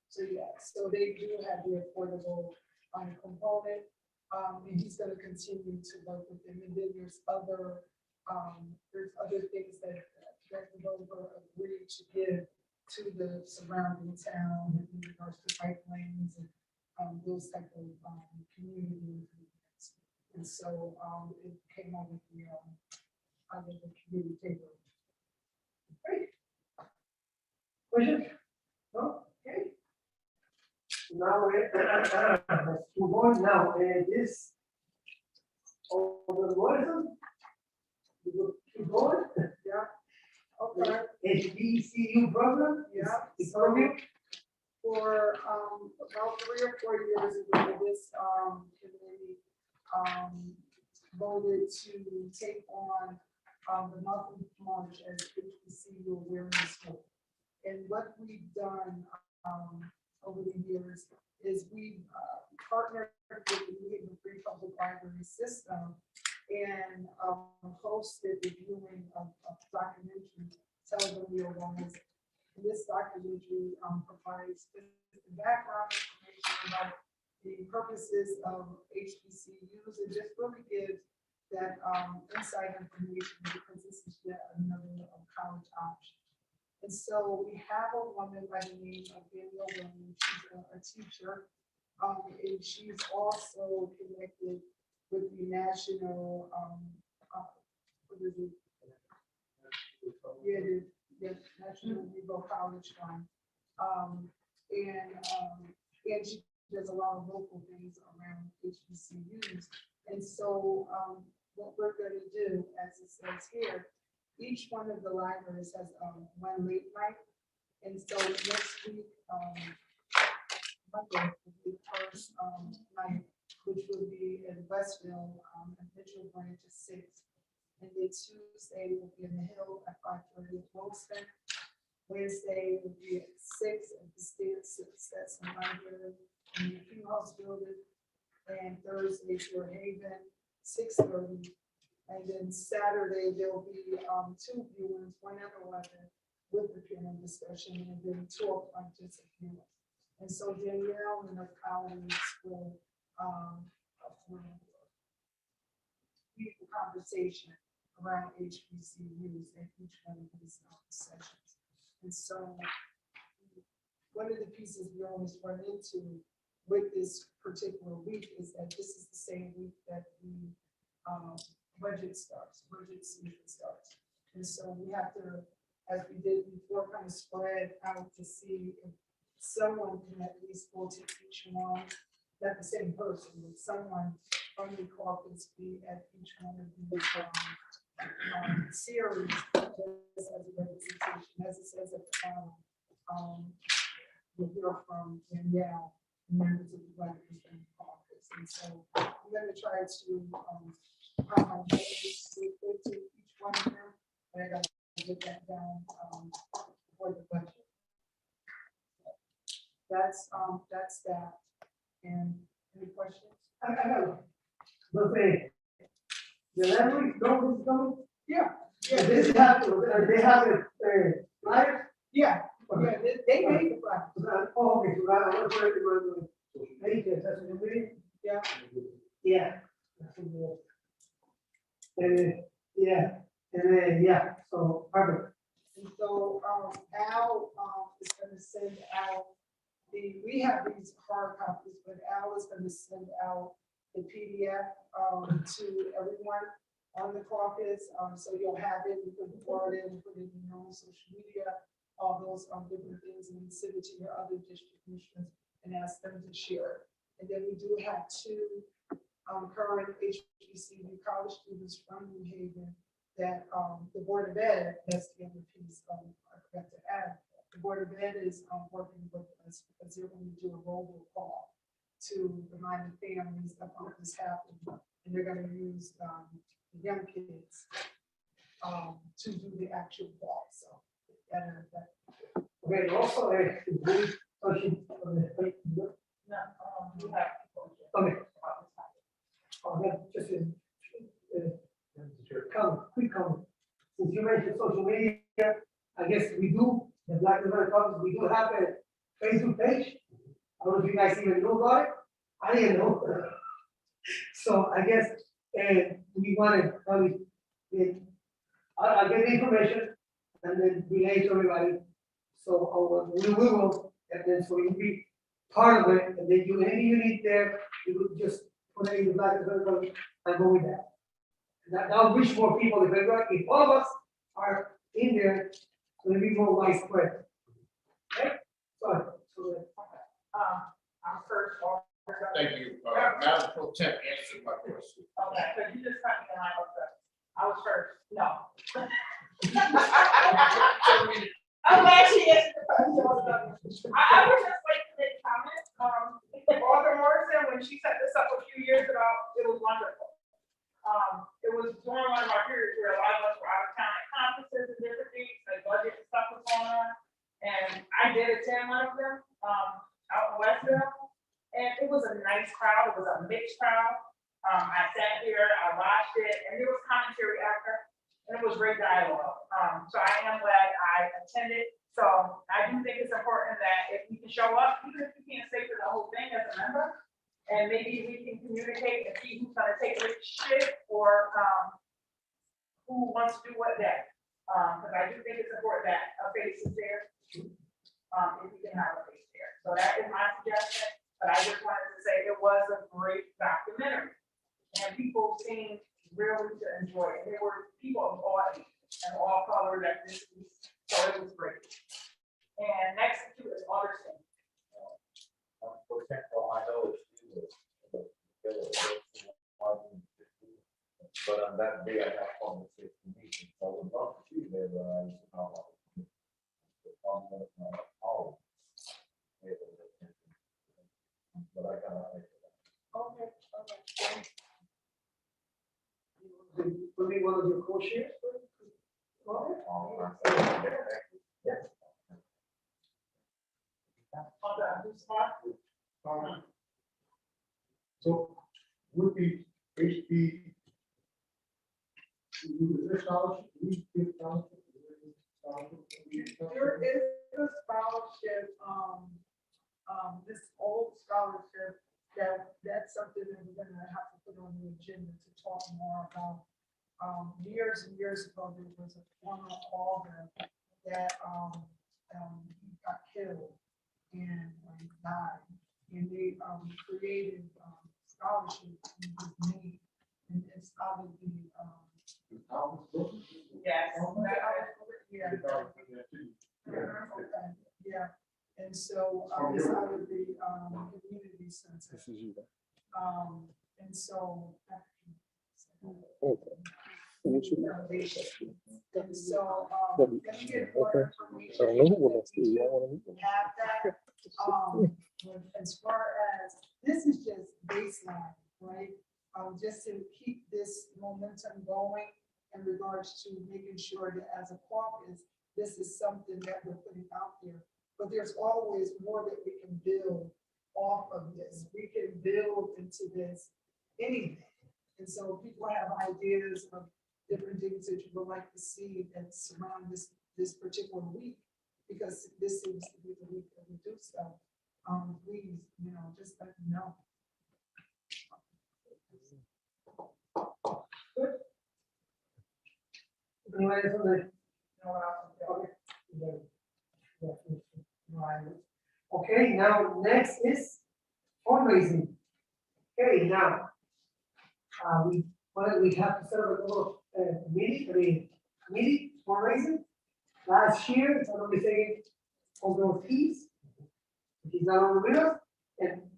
So yeah, so they do have the affordable component, and he's going to continue to work with them. And then there's other things that that developer agreed to give to the surrounding town in regards to pipelines and those type of community improvements. And so it came on with the community table. Great. Questions? No? Okay. Now, let's move on now, this, over the Morrison. Keep going, Yeah. Okay. HBCU program, Yeah. it's over. for, about 3 or 4 years ago, this, committee, voted to take on, the monthly march as HBCU Awareness Month. And what we've done, over the years is we've, partnered with the New Haven Free Public Library System and, hosted the viewing of documentary, Television Wellness. And this documentary, provides the background information about the purposes of HBCUs and just really gives that, inside information because this is yet another college option. And so we have a woman by the name of Danielle Williams. She's a teacher. And she's also connected with the national, what is it? Yeah, the National Negro College Fund. And she does a lot of local things around HBCUs. And so, what we're gonna do, as it says here, each one of the libraries has, one late night. And so next week, Monday will be the first, night, which will be in Westville, at Mitchell Branch at 6. And then Tuesday will be in the Hill at 5:30 at Wilson. Wednesday will be at 6 at the Stairs, that's in Library, in the King House Building. And Thursday, Fair Haven, 6:30. And then Saturday, there'll be, 2 viewings, one at 11 with the panel discussion, and then 2 o'clock just a viewing. And so Danielle and her colleagues will, lead the conversation around HBCUs and each one of these sessions. And so one of the pieces we always run into with this particular week is that this is the same week that the budget season starts. And so we have to, as we did before, kind of spread out to see if someone can at least go to each one, not the same person, but someone from the caucus be at each one of these series, just as a representation, as it says at the bottom. We'll hear from Danielle, members of the Black Hispanic Caucus. And so I'm going to try to have my names to each one of them, but I got to get that down for the budget. That's that. And any questions? I know. Okay. The library, no, this is coming? Yeah. This have, they have a, live? Yeah, they made the plan. Oh, okay, so I want to put it in my, that's what you're reading? Yeah. Yeah. And, yeah, and then, yeah, so, perfect. And so, Al, is gonna send out we have these hard copies, but Al is gonna send out the PDF, to everyone on the caucus. So you'll have it, you can forward it and put it in your own social media, all those, different things, and then send it to your other district commissioners and ask them to share it. And then we do have 2, current HBCU college students from New Haven that, the Board of Ed, that's the other piece, I forgot to add. The Board of Ed is, working with us because they're going to do a robo call to remind the families of what has happened. And they're going to use, the young kids, to do the actual call. So, Okay, also, You have. okay. Just quick comment. Since you mentioned social media, I guess we do, the Black Hispanic Caucus, we do have a Facebook page. I don't know if you guys even know about it. I didn't know. So I guess we want to probably, I'll get the information and then relay to everybody. So we will, and then so you'll be part of it, and then you, anything you need there, you would just put it in the Black Hispanic Caucus and go with that. That'll reach more people. If all of us are in there, it'll be more widespread. Okay? Sorry. I'm first. Thank you. Madam Pro Tem answered my question. Okay, so you just cut me in line with that. I was first. No. I'm glad she answered the question. I was just like, Alder Morrison, when she set this up a few years ago, it was wonderful. It was during one of our periods where a lot of us were out of town at conferences and different things, like budget and stuff was going on. And I did attend one of them, out in Westville. And it was a nice crowd, it was a mixed crowd. I sat here, I watched it, and there was commentary after, and it was great dialogue. So I am glad I attended. So I do think it's important that if you can show up, even if you can't stay for the whole thing as a member, and maybe we can communicate and see who's gonna take which shit, or who wants to do what day. Because I do think it's important that a face is there, if we can have a face there. So that is my suggestion, but I just wanted to say it was a great documentary. And people seemed really to enjoy it. There were people of all ages and all color ethnicities, so it was great. And next to it is Alderson. For example, I know it's but on that day I have conversation meetings. I would love to see there, but I used to know about it. But I cannot make it. Okay. Will be one of your co-chairs? So would the HB, is there scholarship? Do we give scholarship? There is a scholarship, this old scholarship, that's something that we're gonna have to put on the agenda to talk more about. Years and years ago, there was a former alder that, he got killed and died. And they, created, scholarships in his name, and it's out of the, Yes. yeah. Okay, yeah, and so, it's out of the, community center, This is you. and so. Okay. What you- And so, Well, let me get more okay. information. I don't know what else do you want to meet. Have that, as far as, this is just baseline, right? Just to keep this momentum going in regards to making sure that as a caucus, this is something that we're putting out there. But there's always more that we can build off of this. We can build into this anything. And so people have ideas of different things that you would like to see that surround this particular week, because this seems to be the week that we do stuff. Please, just let me know. Good. Anyone else on the- No one else? Okay. Okay, now next is fundraising. Okay, now, we have to set up a little committee fundraising. Last year, if I'm not mistaken, Alderman Pease, he's not on the winner, and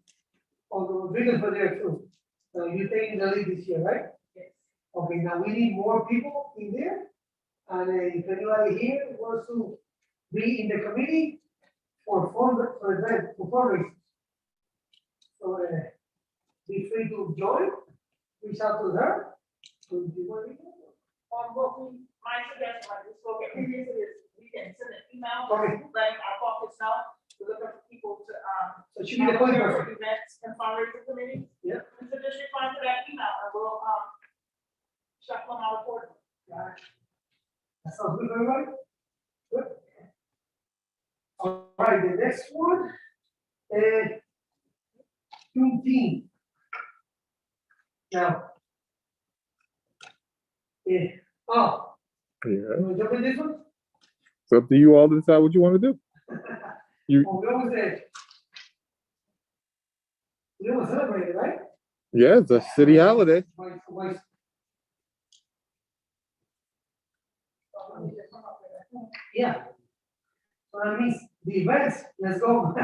Alderman Rodriguez were there too. So you're taking the lead this year, right? Yes. Okay, now we need more people in there. And if anybody here wants to be in the committee for fundraising. So be free to join, reach out to her. So do you want to be there? My suggestion, like we spoke at previously, is we can send an email, Okay. letting our caucus know, to look for people to, So she be the point volunteer person. for events and fundraising committees. Yeah. And so just respond to that email, and we'll, shuffle them out accordingly. That sounds good, for everybody? Good. All right, the next one, Juneteenth. Now. Yeah, oh, Yeah. you wanna jump in this one? It's up to you all to decide what you want to do. You, Oh, we always say. We always celebrate it, right? yeah, it's a city holiday. Yeah. So that means the events, let's go.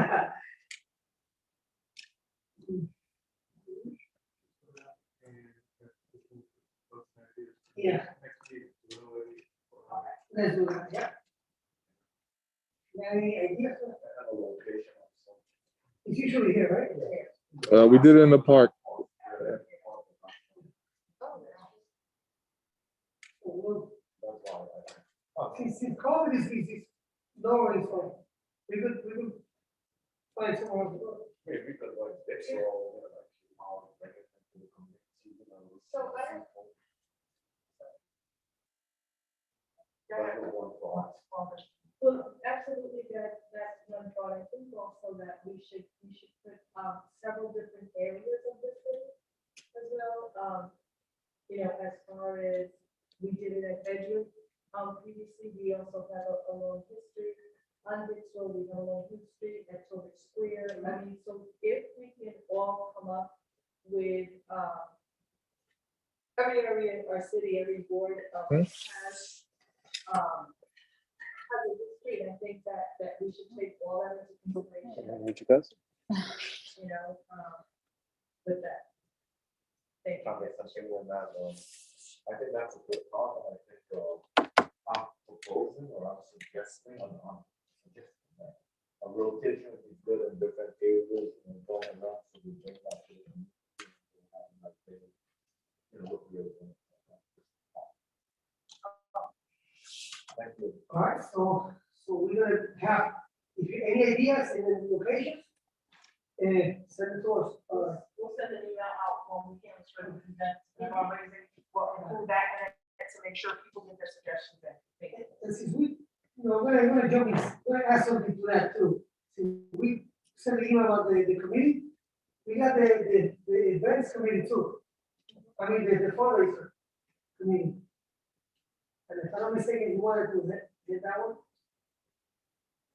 Yeah. Let's do that, yeah. Any ideas? I have a location. It's usually here, right? We did it in the park. Since COVID is lower, so we could find somewhere to go. Yeah, because like, it's all, like, into the community, So I don't- That's the one thought. Well, absolutely, that's one thought. I think also that we should put, several different areas of the city as well. You know, as far as we did it at Bedroom, previously, we also have a long history. On Dix Road, we have a long history at Total Square. I mean, so if we can all come up with, every area in our city, every board, has a history, and I think that we should take all that into consideration, What you guys? you know, with that. Thank you. Okay, something on that, I think that's a good thought, and I think, I'm proposing or I'm suggesting, suggesting that a rotation would be good in different areas and going around, so we bring that to the community. And like, you know, what we're doing. Thank you. All right, so we're gonna have, if you, any ideas in the locations, send it to us. We'll send an email out when we can, sure we can, we've already, we'll include that in it to make sure people get their suggestions in. Thank you. And since we, we're gonna jump in, we're gonna add something to that too. Since we send the email about the committee, we got the events committee too. I mean, the fundraiser committee. And if I'm not mistaken, you wanted to get that one?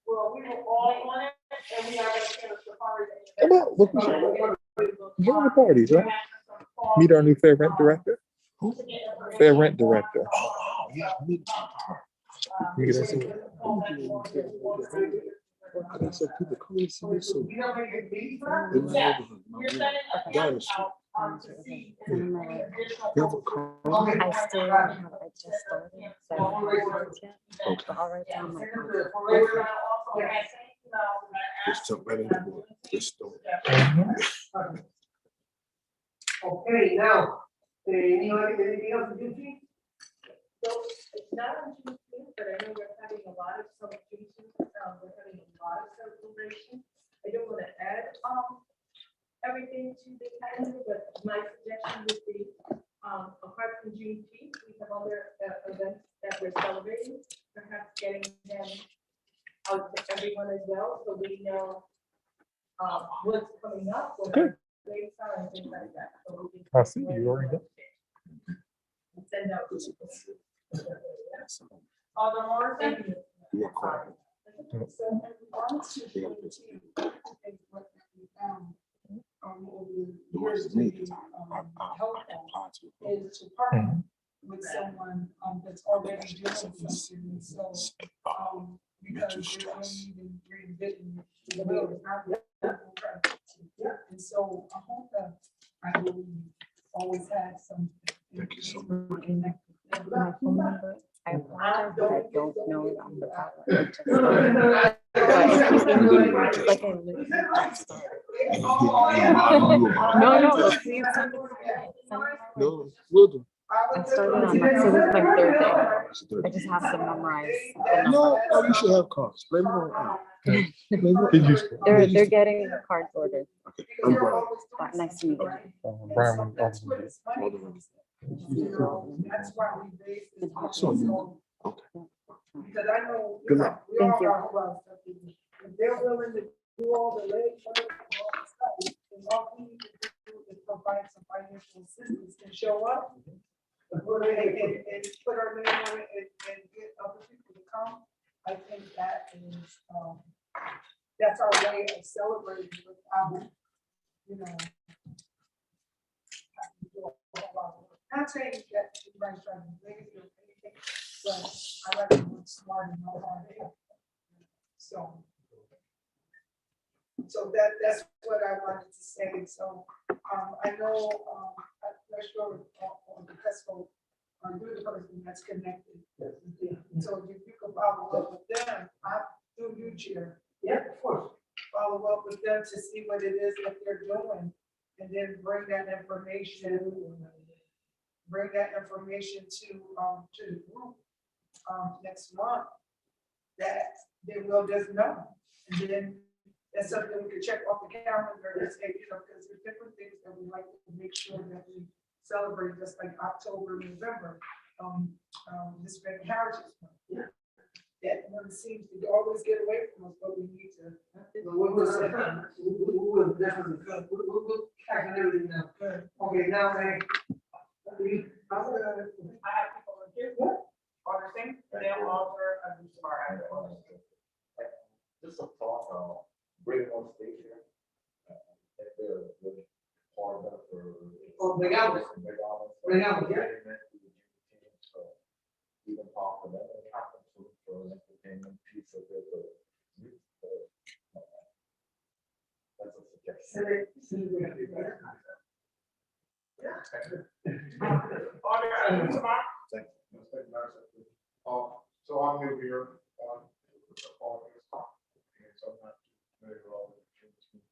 Well, we were all on it, and we already finished the party. Come on, look who's join the parties, right? Meet our new fair rent director. Fair rent director. Oh, yeah. You get us some- So people come and see us, so. You know, make a meeting for that? in my Yeah. neighborhood, my We're real sending an down the email street. out, to see. if Yeah. there's any additional You have a car? Okay. I still have it just started, so I haven't read it yet. Okay. But I'll write down my Send it contact. to the We're fundraiser. gonna also, I think, we're gonna Just ask jump right into the, just don't. Okay, now, anything else to do? So it's not on Juneteenth, but I know we're having a lot of celebrations, we're having a lot of celebration. I don't want to add, everything to the calendar, but my suggestion would be, apart from Juneteenth, we have other events that we're celebrating, perhaps getting them out to everyone as well, so we know, what's coming up, what our dates are and things like that. So we can- I see you already done. Send out. Other more, thank you. You are quiet. So in regards to They gotta put some- is what we found, over the The worst years is me, to 'cause be, I helpful apply to it. is to partner with someone, that's already doing something, and so, because there's no need in reinventing the wheel, it's not. Yeah, and so I hope that I will always have some. Thank you so much. My phone number, I apologize, but I don't know it on the ballot. I just- But if you email me, like I literally just started. No, please send it to me. Send it my way. No, we'll do. I started on my, so this is my third day. I just have to memorize the No, number. oh, you should have cars. Blame it on. Blame it on- He used to. They're getting the cards ordered. Okay, I'm Brian. Nice to meet you. Brian, That's where it's money comes in. You know, that's why we raise this. So, So, okay. because I know. Good luck. We all Thank you. got a whole lot of stuff to do. If they're willing to do all the legwork and all the stuff, then all we need to do is provide some financial assistance and show up. And put our name on it and get other people to come. I think that is, that's our way of celebrating without, you know. having to do a whole lot of work. Not saying that everybody's trying to be lazy or anything, but I like to work smart and know how to do. So that's what I wanted to say. So, I know, I'm not sure, on the Cresco, you're the person that's connected. So if you could follow up with them, I do you, Chair. Yeah, of course. follow up with them to see what it is that they're doing. And then bring that information to, the group, next month. That they will just know. And then that's something we could check off the calendar and say, because there's different things that we like to make sure that we celebrate, just like October, November, Hispanic Heritage Month. Yeah. That one seems to always get away from us, but we need to. We'll definitely, we'll tackle everything now. Okay, now, I have people in here. Alder Singh, Dale Alder, and Samara. Just a thought, bring on station. If they're really hard enough for. Oh, regardless. Regardless, yeah. Even talk with them, and happen to for an entertainment piece of it. That's a suggestion. Alder, Samara. Thank you. So I'm new here on all of this talk, and so I'm not familiar with all the changes.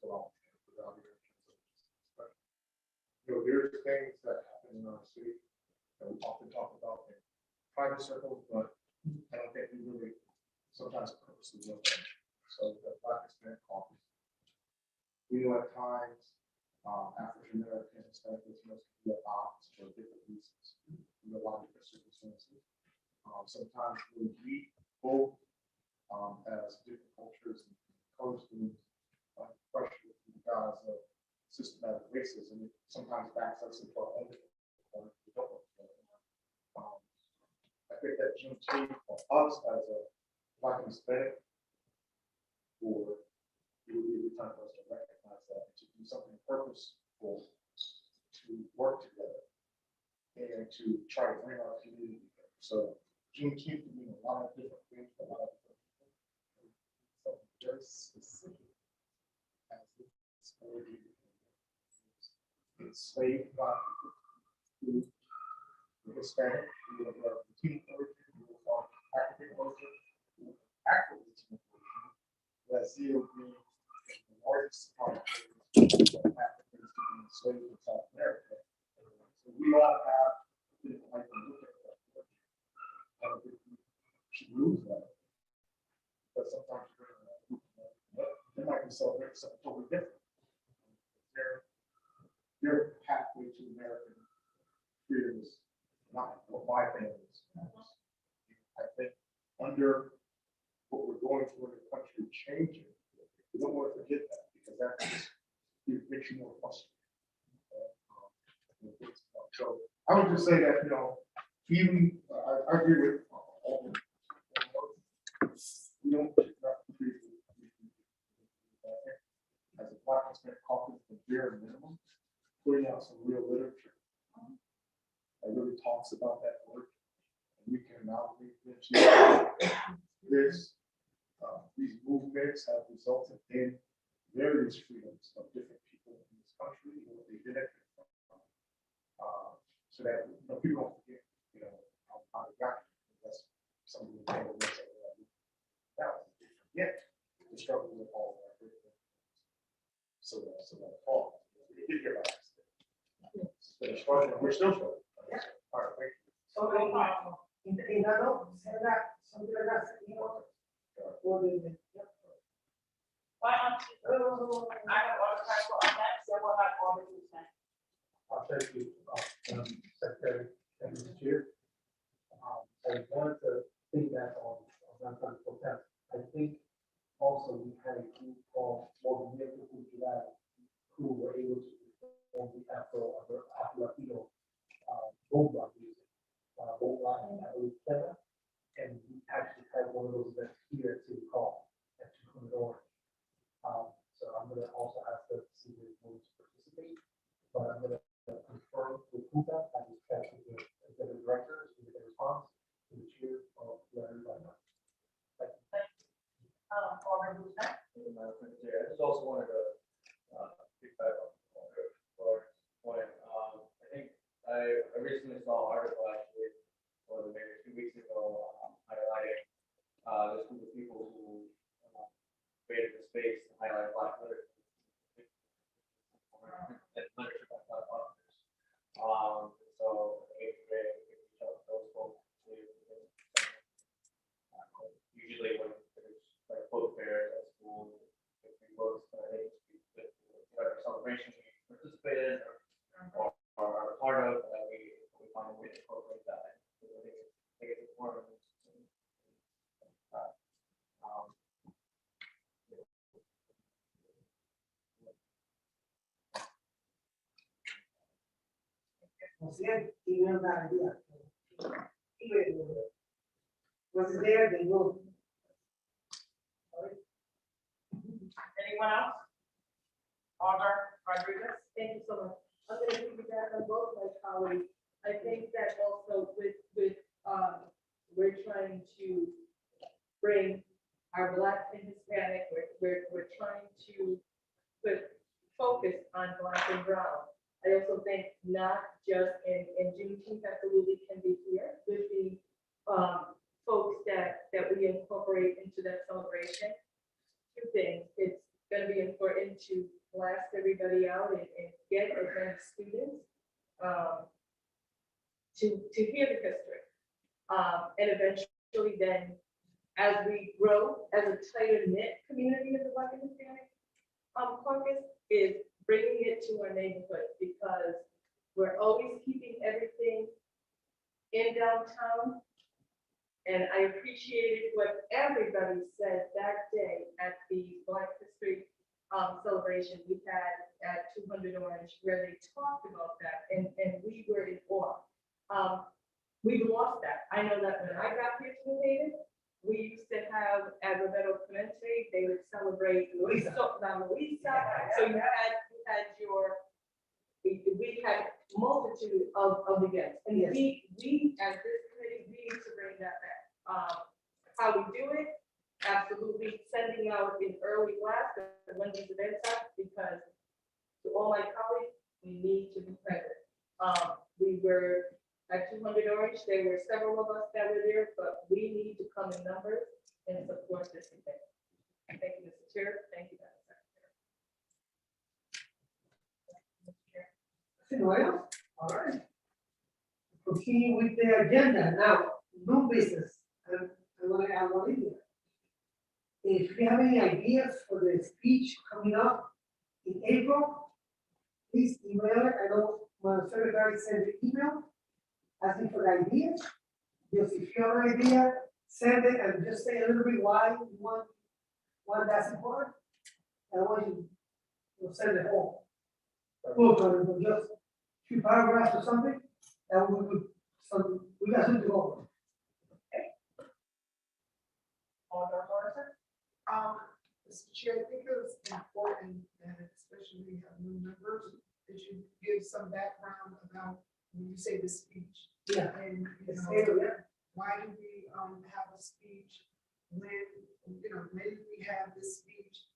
So I'll put out here. There's things that happen in our city that we often talk about in private circles, but I don't think we really sometimes purposely look at. So the Black Hispanic Caucus, we know at times African American Hispanic Latinos can be at odds for different reasons, in a lot of different circumstances. Sometimes when we both as different cultures and colors question because of systematic racism, it sometimes backs us into our own different. I think that Juneteenth for us as a Black and Hispanic, or it would be a good time for us to recognize that, to do something purposeful, to work together, and to try to bring our community together. So Juneteenth can mean a lot of different things for a lot of different people. Something very specific as it's already enslaved Black people, who were Hispanic, who were Latino origin, who were African origin, who were Afro Latino origin, Brazil being the largest part of Africans to be enslaved in South America. So we all have different ways to look at that. I don't think we should lose that. But sometimes they might be celebrating something totally different. Their pathway to American freedom is not what my family is. I think under what we're going through in the country changing, we don't want to forget that, because that just makes you more frustrated. So I would just say that, even I agree with all of we don't as a Black Hispanic Caucus, the bare minimum, putting out some real literature that really talks about that work. And we can now this. These movements have resulted in various freedoms of different people in this country and what they benefit from. So that people don't forget, how they got here. That's something that they say. Now, forget the struggle with all of that. So that all we did hear about accident. We're still struggling. All right, thank you. So, something like that, Why don't I have Alder Frankel on that, so we'll have Alder Guzman. Thank you, Secretary, and Mr. Chair. I wanted to piggyback on non-public protest. I think also we had a group called Morgan Nickel who were able to perform the Afro-Latino BoA music, BoA, and I believe Kevin. And we actually had one of those events here at City Hall at 200 Orange. So I'm gonna also ask them to see if they're going to participate, but I'm gonna confirm with Kuka, I just checked with the executive director, to get a response to the chair of let everybody know. Thank you. Alder Guzman. I just also wanted to pick back up on Laura's point. I think I recently saw an article actually, or maybe 2 weeks ago, highlighting usually when there's like book fairs at school, if we books, I think whatever celebration we participate in or are a part of, we find a way to incorporate that. So I think it's important. Was there, tiene una idea. Was there, they know. Anyone else? Alder Rodriguez? Thank you so much. I'm gonna piggyback on both my colleagues. I think that also we're trying to bring our Black and Hispanic, we're trying to put focus on Black and Brown. I also think not just in Juneteenth absolutely can be here with the folks that we incorporate into that celebration. Two things, it's gonna be important to blast everybody out and get as many students to hear the history. And eventually then, as we grow as a tighter knit community of the Black and Hispanic caucus, is bringing it to our neighborhood, because we're always keeping everything in downtown. And I appreciated what everybody said that day at the Black History celebration we had at 200 Orange, where they talked about that, and we were in awe. We've lost that. I know that when I got here to New Haven, we used to have at Roberto Clemente, they would celebrate Luisa. So you had your, we had multitude of events, and Yes. we as this committee, we need to bring that back. How we do it, absolutely sending out in early blast when these events are, because to all my colleagues, we need to be present. We were at 200 Orange, there were several of us that were there, but we need to come in numbers and support this event. Thank you, Mr. Chair. Thank you, Madam Secretary. All right. Continue with the agenda now, new business. I want to add one in there. If you have any ideas for the speech coming up in April, please email it. I know my secretary sent the email asking for the ideas. Just if you have an idea, send it and just say a little bit why you want that's important. And when you send it home. Book or just few paragraphs or something, that we got something to go. Alder Morrison? Mr. Chair, I think it was important that, especially we have new members, that you give some background about when you say the speech. Yeah. And, you It's know, fair, why do we have a speech when, you know, when we have this speech?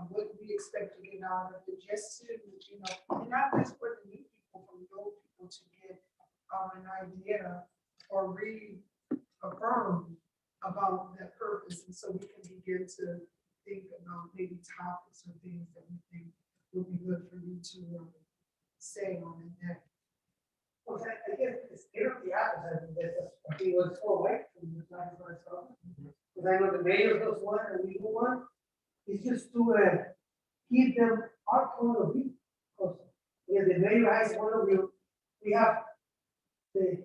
What do we expect to get out of it? Just to, you know, and not just for the new people, from the old people to get an idea or reaffirm about that purpose, and so we can begin to think about maybe topics or things that we think would be good for you to say on it. That Well, I guess it's state of the art, I think it was so right from the time for itself. Because I know the mayor does one and we do one. It's just to give them our point of view. Because the mayor has one of you, we have the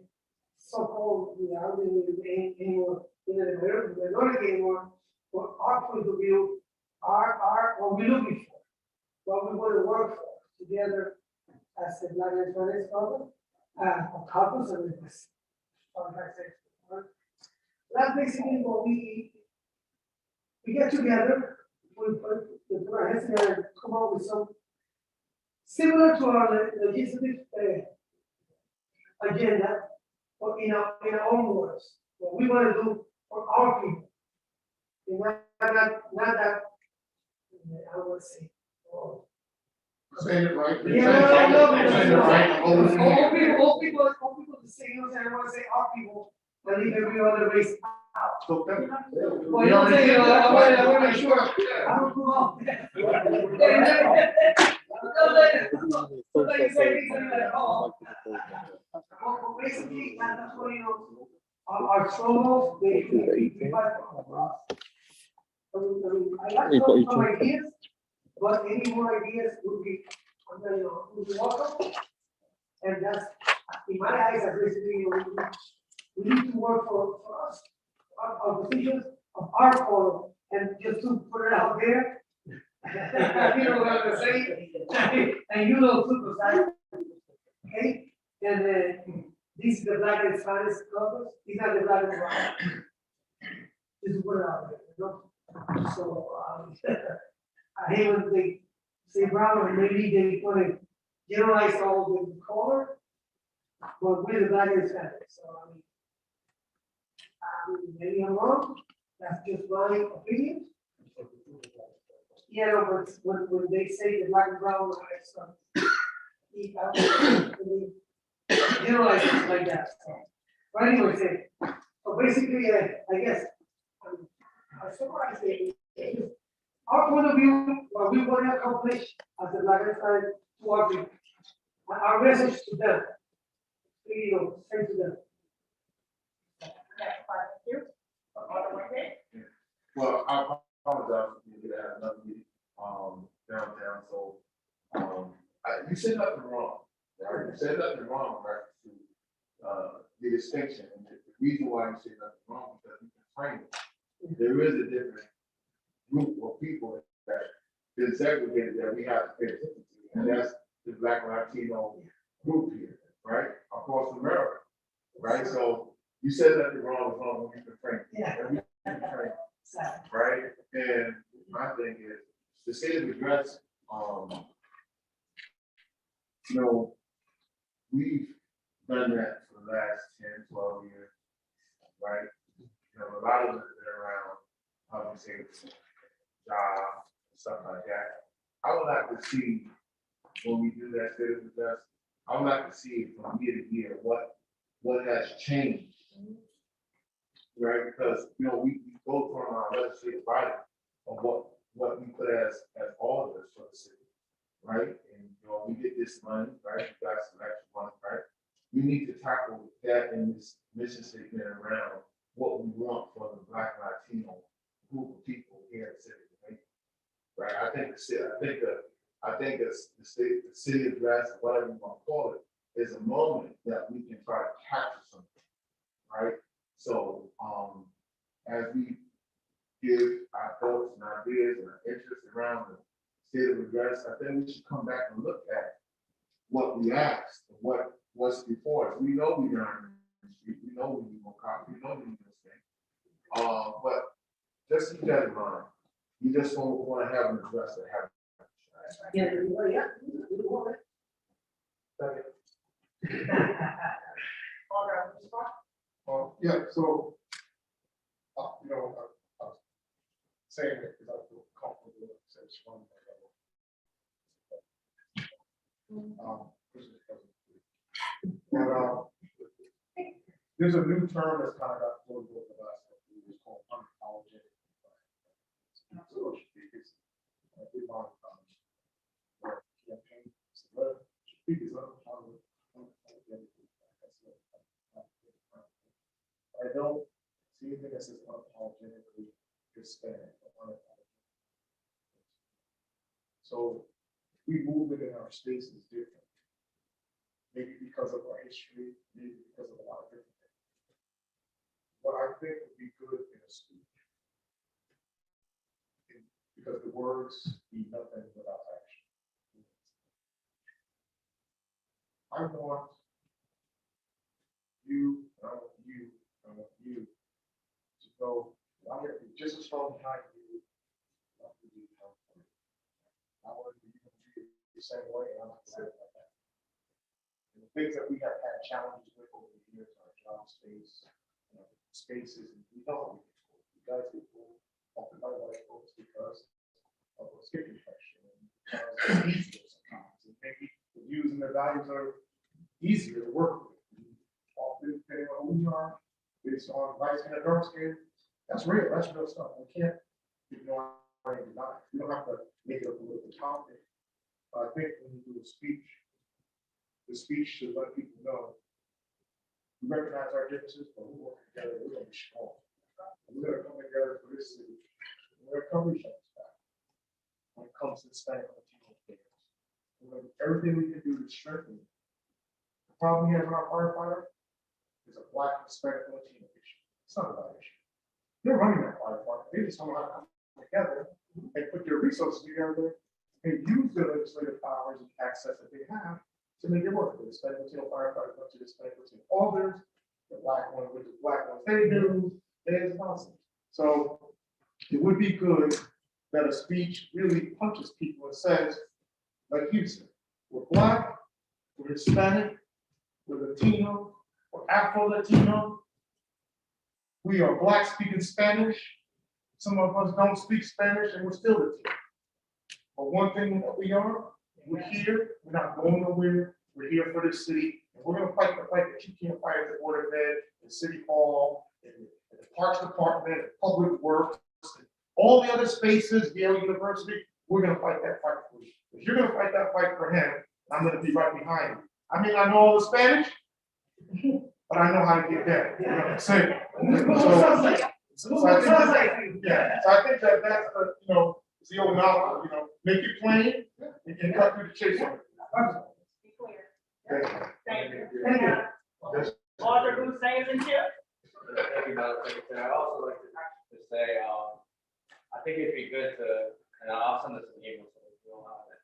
so-called, we are anymore, in the minority anymore, but our point of view, what we're looking for, what we want to work for together as a Black and Hispanic problem. Caucus and this. That's basically what we get together, we put our heads together and come up with some similar to our legislative agenda, but in our own words, what we want to do for our people. And not that, I would say, Saying it right. yeah, Saying it right. all people, the same, I want to say our people, but leave every other race out. So that- Well, you don't say, I want to make sure, I don't go out there. Like you say, things like, oh, well, basically, that's what, you know, our struggles, they. To the 18th. I got April some 18th. ideas, but any more ideas would be, would be welcome. And that's, in my eyes, are basically, we need to work for us, our positions of our color, and just to put it out there. You know what I'm saying? And you know, too, because okay? And this is the black and Spanish Caucus, these are the black and white. Just put it out there, you know? So, I hate when they say brown, and maybe they want to generalize all the color, but we're the black and Spanish, so I mean, maybe I'm wrong, that's just my opinion. Yeah, no, but when they say the black and brown, I start. Generalize it like that, so. But anyway, so basically, I guess, I summarize it. Our point of view, what we want to accomplish as the black and Spanish to our people, our message to them, you know, send to them. Next part, thank you. Alderman Gay. Well, I apologize for you to have another meeting, downtown, so, you said nothing wrong, right? You said nothing wrong, right, to, the distinction, and the reason why you said nothing wrong, because you can frame it. There is a different group of people that is segregated that we have to pay attention to, and that's the Black and Latino group here, right, across America, right? So you said nothing wrong is wrong when you can frame it. Yeah. And we can frame it, right? And my thing is, the state of address, you know, we've done that for the last 10, 12 years, right? You know, a lot of it has been around, how we say, job, stuff like that. I would like to see, when we do that state of address, I would like to see from year to year what has changed. Right, because, you know, we go from our legislative body of what we put as orders for the city, right? And, you know, we get this money, right? We got some extra money, right? We need to tackle that in this mission statement around what we want for the Black Latino group of people here in the city, right? I think the city, the city address, whatever you want to call it, is a moment that we can try to capture something, right? So, as we give our thoughts and ideas and our interests around the state of address, I think we should come back and look at what we asked, what's before us. We know we are in the street, we know we need more cops, we know we need this thing. But just keep that in mind. You just don't want to have an address that have. Yeah. Yeah, so, you know, I was saying it because I feel comfortable with it, it's one level. There's a new term that's kind of got floated over the last couple of years called unapologetic. So it should be, it's, I think, campaign, speak is unapologetic. I don't see anything that says unapologetically Hispanic or unapologetic. So we move it in our spaces different. Maybe because of our history, maybe because of a lot of different things. What I think would be good in a speech, because the words mean nothing without action. I want you, I want you, I want you to know I'm going to be just as strong behind you. I want you to be the same way, and I'm not saying like that. And the things that we have had challenges with over the years, our job space, spaces, and we know you guys get pulled often by white folks because of a skin infection, and because it's easier sometimes, and maybe the views and the values are easier to work with. Often, depending on who you are, based on light skin or dark skin, that's real stuff. We can't ignore and deny. We don't have to make it a political topic. I think when you do a speech, the speech should let people know We recognize our differences, but we work together, we're gonna be strong. We're gonna come together for this city. We're gonna cover each other's back. When it comes to Hispanic and Latino affairs. We're gonna do everything we can do to strengthen it. The problem we have in our firefighter is a Black, Hispanic, and Latino issue. It's not a white issue. They're running that fire department. They just don't know how to come together and put their resources together and use the legislative powers and access that they have to make it work. The Hispanic Latino firefighters went to the Hispanic Latino alders, the Black ones, which is Black ones, they do, there's nonsense. So it would be good that a speech really punches people and says, like you said, we're Black, we're Hispanic, we're Latino, we're Afro-Latino. We are Black speaking Spanish. Some of us don't speak Spanish and we're still Latino. But one thing that we are, we're here, we're not going nowhere, we're here for this city, and we're gonna fight the fight that you can't fight at the Board of Ed, in City Hall, in the Parks Department, in Public Works, and all the other spaces, Yale University, we're gonna fight that fight for you. If you're gonna fight that fight for him, I'm gonna be right behind you. I mean, I know all the Spanish, but I know how to get there. You know what I'm saying? So I think that that's the, you know, it's the old novel, you know, make it plain and cut through the chase. Be clear. Thank you. Thank you. Alder Hussein is here. Thank you, Madam Secretary. I also like to say, I think it'd be good to, and I'll send this to you so that you don't have it.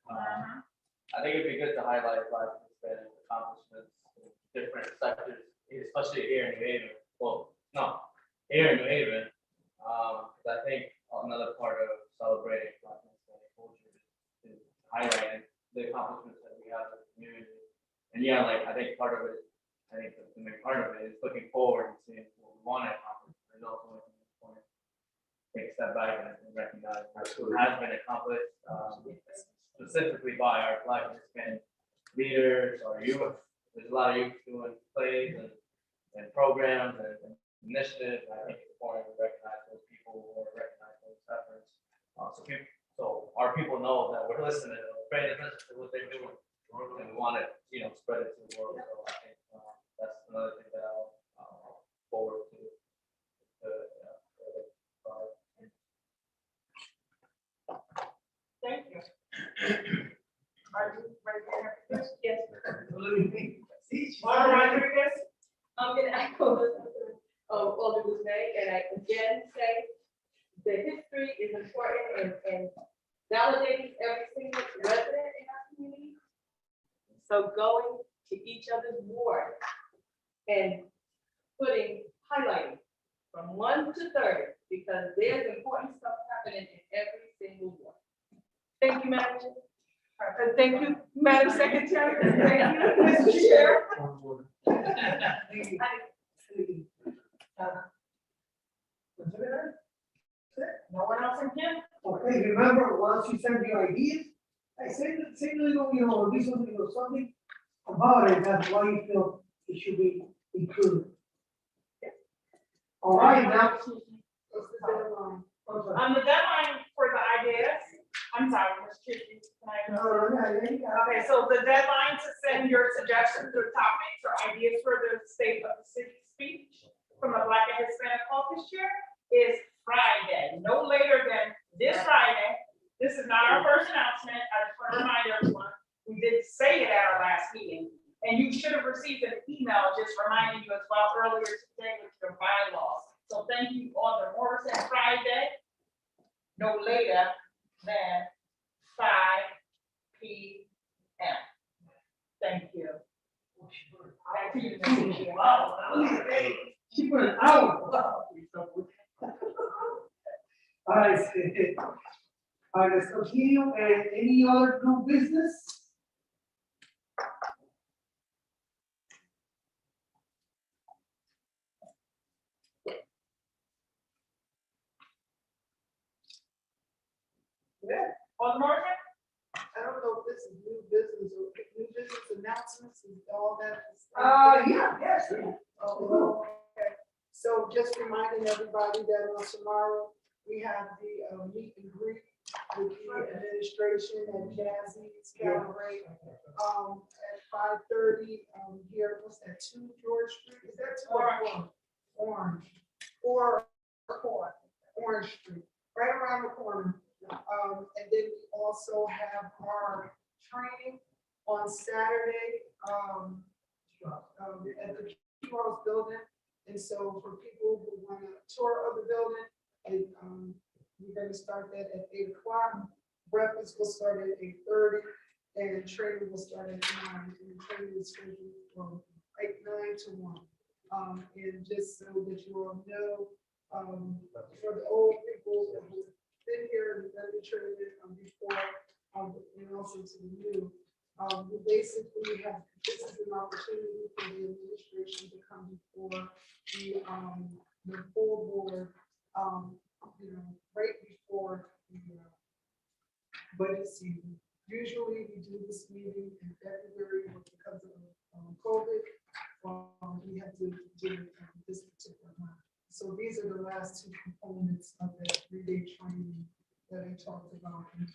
I think it'd be good to highlight Black and Hispanic accomplishments in different sectors, especially here in New Haven. Well, no, here in New Haven. I think another part of celebrating Black and Hispanic culture is highlighting the accomplishments that we have as a community. And yeah, like I think part of it, I think the main part of it is looking forward and seeing what we want to accomplish. There's also at this point, take a step back and recognize what has been accomplished, specifically by our Black and Hispanic leaders, our youth. There's a lot of youth doing plays and programs and initiatives. I think it's important to recognize those people or recognize those efforts. So our people know that we're listening, paying attention to what they're doing, and we want to, you know, spread it to the world. So I think that's another thing that I'll forward to. Thank you. Are you ready for your question? Yes. Rodriguez? I'm gonna echo Alder Guzman, and I again say the history is important and validating every single resident in our community. So going to each other's ward and highlighting from 1 to 30, because there's important stuff happening in every single ward. Thank you, Madam Chair. Thank you, Madam Secretary. Thank you, Mr. Chair. No one else in here? Okay, remember, once you send your ideas, I say little, you know, reason, or something about it, that's why you feel it should be included. All right, now. The deadline for the ideas, I'm sorry, Ms. Chitty, okay, so the deadline to send your suggestions or topics or ideas for the state of the city speech from the Black and Hispanic Caucus chair is Friday, no later than this Friday. This is not our first announcement. I just want to remind everyone, we did say it at our last meeting, and you should have received an email just reminding you as well earlier today with your bylaws. So thank you, Alder Morrison, Friday, no later than 5 p.m. Thank you. Back to you, Mr. Chair. She put an hour. All right, let's continue. Any other new business? Alder Morrison? I don't know if this is new business or new business announcements and all that. Yes. Oh, okay. So just reminding everybody that on tomorrow, we have the meet and greet the key administration and Jazzy's Cabaret. At 5:30, here, what's that, 2 George Street? Is that 2 or 4? Orange. Or Orange Street, right around the corner. And then we also have our training on Saturday, at the Cross building. And so for people who want a tour of the building, and, we're gonna start that at 8 o'clock. Breakfast will start at 8:30, and training will start at 9. And training is scheduled from 9 to 1. And just so that you all know, for the old people who've been here and done the training before, and also to the new, we basically have, this is an opportunity for the administration to come before the full board, right before the budget season. Usually we do this meeting in February, but because of COVID, we have to do it this particular month. So these are the last 2 components of that 3-day training that I talked about in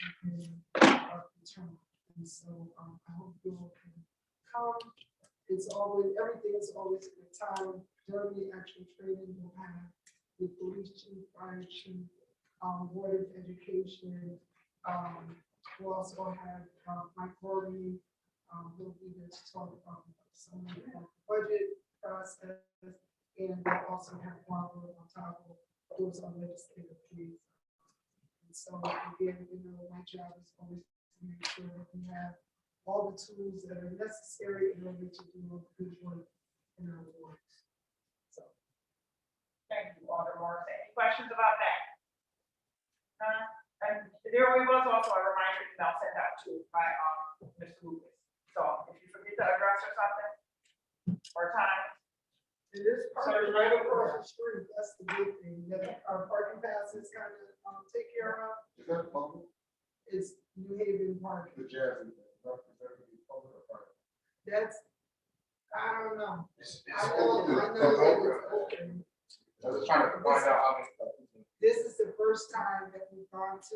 our term. And so I hope you all can come. It's always, everything is always a good time. During the actual training, we'll have the police chief, fire chief, board of education. We'll also have Mike Gordon, who'll be there to talk about some of the budget process. And we'll also have Barbara on top of those on legislative fees. And so again, my job is always to make sure that we have all the tools that are necessary in order to do good work in our wards. So. Thank you, Alderman Morris. Any questions about that? And there was also a reminder email sent out to by Mr. Lucas. So if you forget to address or something, or time. And this part is right across the street. That's the big thing that our parking passes kind of take care of. Is that public? It's New Haven Park. The Jazzy, not preserving public or private? That's, I don't know. It's I know that it's open. I was trying to find out how many. This is the first time that we've gone to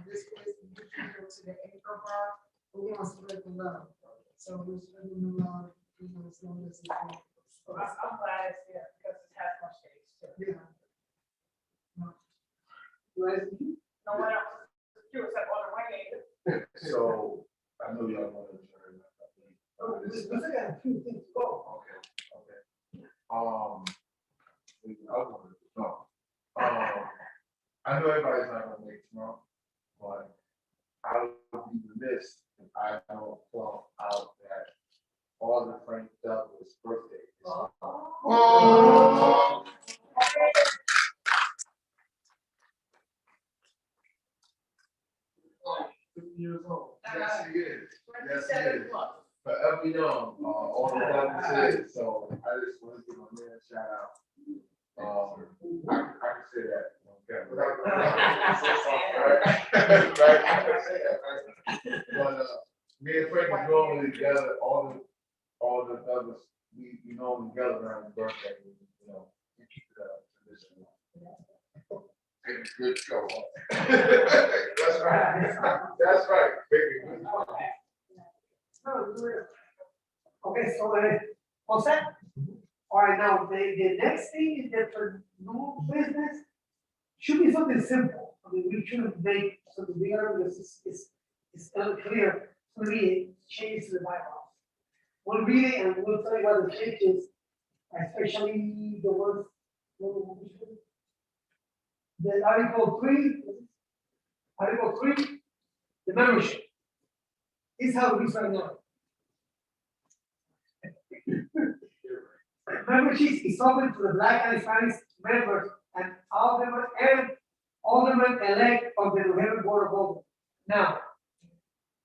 this place. We usually go to the Anchor Bar, but we want to spread the love. So we're spreading the love, as long as it's open. So I'm glad it's there because it has more space too. Yeah. No one else is here except Alderman Wayne. So, I know y'all want to adjourn. We still got a few things to go. Okay. I want to, no. I know everybody's not gonna make tomorrow, but I would be remiss if I don't point out that all the Frank Douglas birthday is. Oh. 50 years old. Yes, he is. Yes, he is. Forever young, all the Douglas is. So I just want to give my man a shout out. I can say that. Okay. But me and Frank is normally together, all the Douglas, we normally together around his birthday, we keep it up tradition. Good show. That's right. That's right. Big. Okay, so all set? All right, now the next thing is that for new business should be something simple. I mean, we shouldn't make something bigger because it's unclear. So we change to the bylaws. We'll read it and we'll tell you what the changes, especially the ones. The Article 3, the membership. This is how it is right now. Membership is open to the Black and Hispanic members and aldermen elect of the New Haven Board of Aldermen. Now,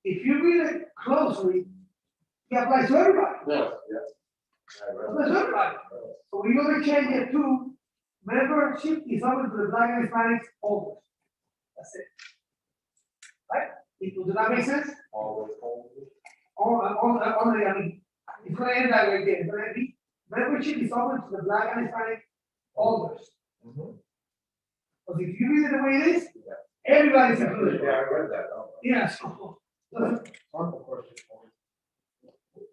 if you read it closely, it applies to everybody. Yes, It applies to everybody. So we're going to change it to membership is open to the Black and Hispanic aldermen. That's it. Right? Does that make sense? always. I mean, it's going to end that way there. It's going to be membership is open to the Black and Hispanic alders. Because if you read it the way it is, everybody's included. Yeah, I read that. Yes. One more question for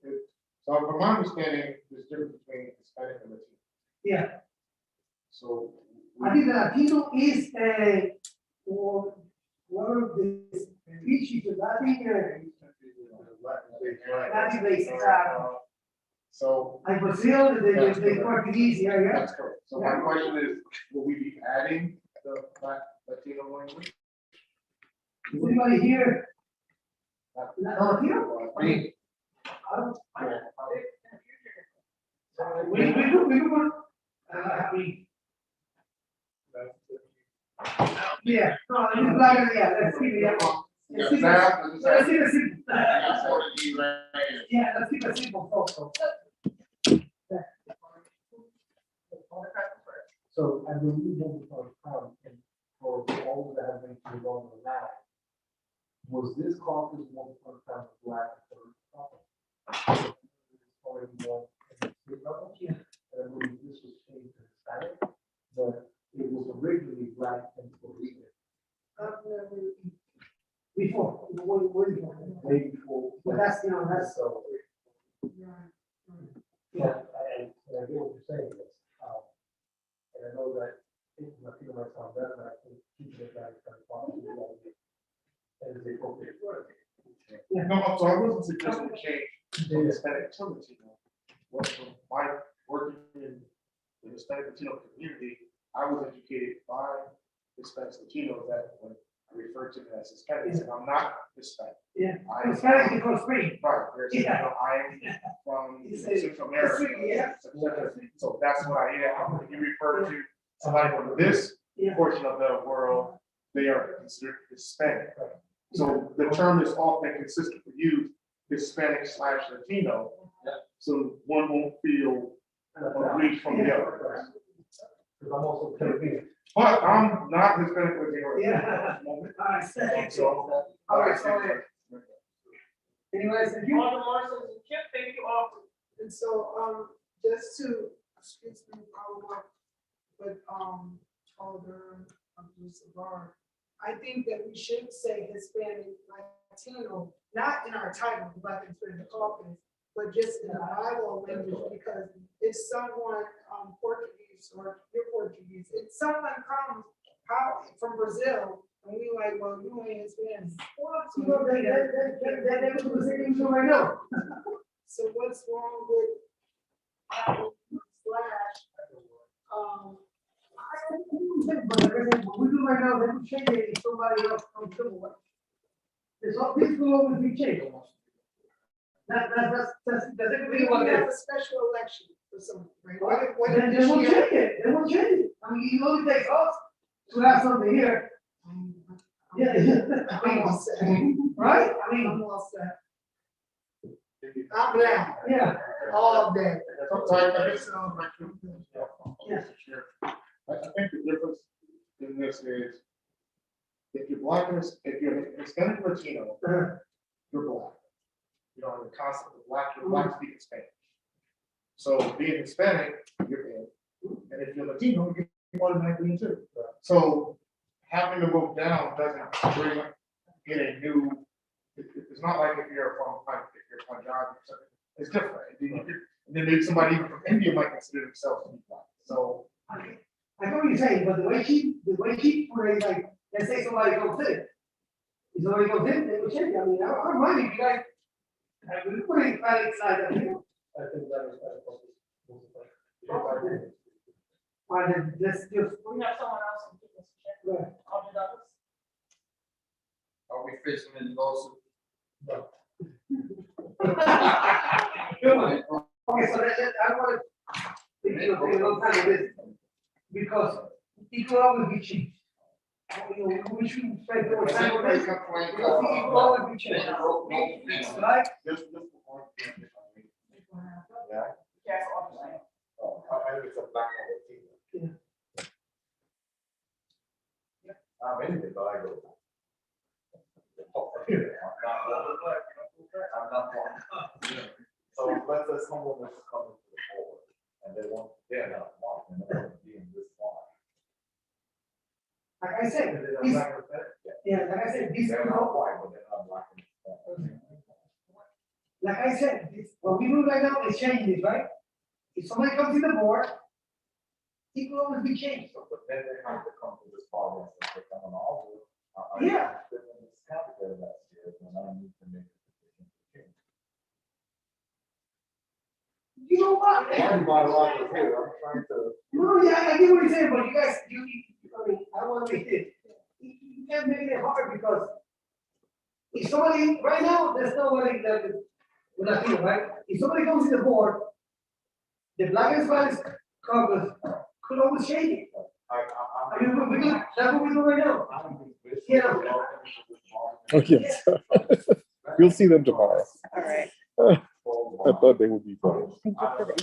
you. So from my understanding, there's difference between Hispanic and Latino. Yeah, So. I think the Latino is one of the species of Latin base. So. Like Brazil, they Portuguese, yeah. That's correct. So my question is, will we be adding the Latino language? Is anybody here? Latino? Me. We do, yeah, no, it's like, yeah, let's keep it. Let's keep it simple. Yeah, let's keep it simple, also. So I believe what we call crowd, and for all that have been involved in that, was this caucus one for the black or already more at the state level? And I believe this was changed to Hispanic, but it was originally black and Puerto Rican. Before, Way before. but that's, that's. So. Yeah, and I get what you're saying, yes. And I know that I feel myself better, but I think keeping it back kind of possible. And it's appropriate. No, so I wasn't suggesting change from Hispanic to Latino. By working in the Hispanic Latino community, I was educated by Hispanic Latinos that when I refer to them as Hispanics, and I'm not Hispanic. Yeah, I it's kind of because free. Right, there's, Yeah. I am from You say Central America. yeah. So that's what I am. When you refer to somebody from this Yeah. portion of the world, they are considered Hispanic. So the term is often consistently used, Hispanic/Latino. So one won't feel aggrieved from the other. Because I'm also Caribbean. But I'm not Hispanic Latino. Yeah. All right, So. All right, so, anyways, if you. All the Marshals and Chip, thank you all. And so, just to, excuse me, follow up with, Alder Abdul-Jabbar, I think that we should say Hispanic, Latino, not in our title, Black and Hispanic Caucus, but just in the Bible language, because if someone, Portuguese or you're Portuguese, if someone comes out from Brazil, and we like, well, you ain't Hispanic. So that was the same right now. So what's wrong with slash, What we do right now, let me change it if somebody else comes to work. This will always be changed. That's we want to have a special election for someone, right? Then they won't change it, they won't change it. I mean, it only takes us to have something here. Yeah. I'm all set. Right? I mean, I'm all set. I'm black, yeah. all day. Yes. I think the difference in this is, if you're black, if you're Hispanic Latino, you're black. You know, the concept of black, you're black speaking Spanish. So being Hispanic, you're in, and if you're Latino, you're automatically in too. So having to vote down doesn't bring in a new, it's not like if you're Punjabi or something, it's different. And then maybe somebody even from India might consider themselves to be black. So. I know what you're saying, but the way she put it, like, let's say somebody comes in. If somebody comes in, they will change it. I mean, I don't mind if you guys, we put it inside of here. I think that is kind of. Or then let's just. We have someone else who can check. Right. Alder Douglas. Are we facing any lawsuit? No. Good one. Okay, so I want to take a long time with this, because it will always be changed. You know, we should spend more time on this, because it will always be changed. Right? Yeah. Yes, Alder. I think it's a black and Latino. I'm anything, but I go. I'm not one. So let's say someone is coming to the board and they want, they're not one, and they want to be in this one. Like I said, I'm not gonna say it. Yeah. Yeah, like I said, this, They're not white, but they're not black. like I said, this, what we do right now is changing this, right? If somebody comes in the board, it will always be changed. So, but then they have to come to this body and say, they come on all of it. Yeah. It's category last year, and I need to make a decision to change. You know what? One by lot of here, I'm trying to. No, yeah, I get what you're saying, but you guys, I mean, I want to make it, you can't make it hard because if somebody, right now, there's nobody that, with a thing, right? If somebody comes to the board, the black and Spanish caucus could always change it. I mean, we do, that's what we do right now. Yeah. Okay. You'll see them tomorrow. All right. I thought they would be fun. Thank you for the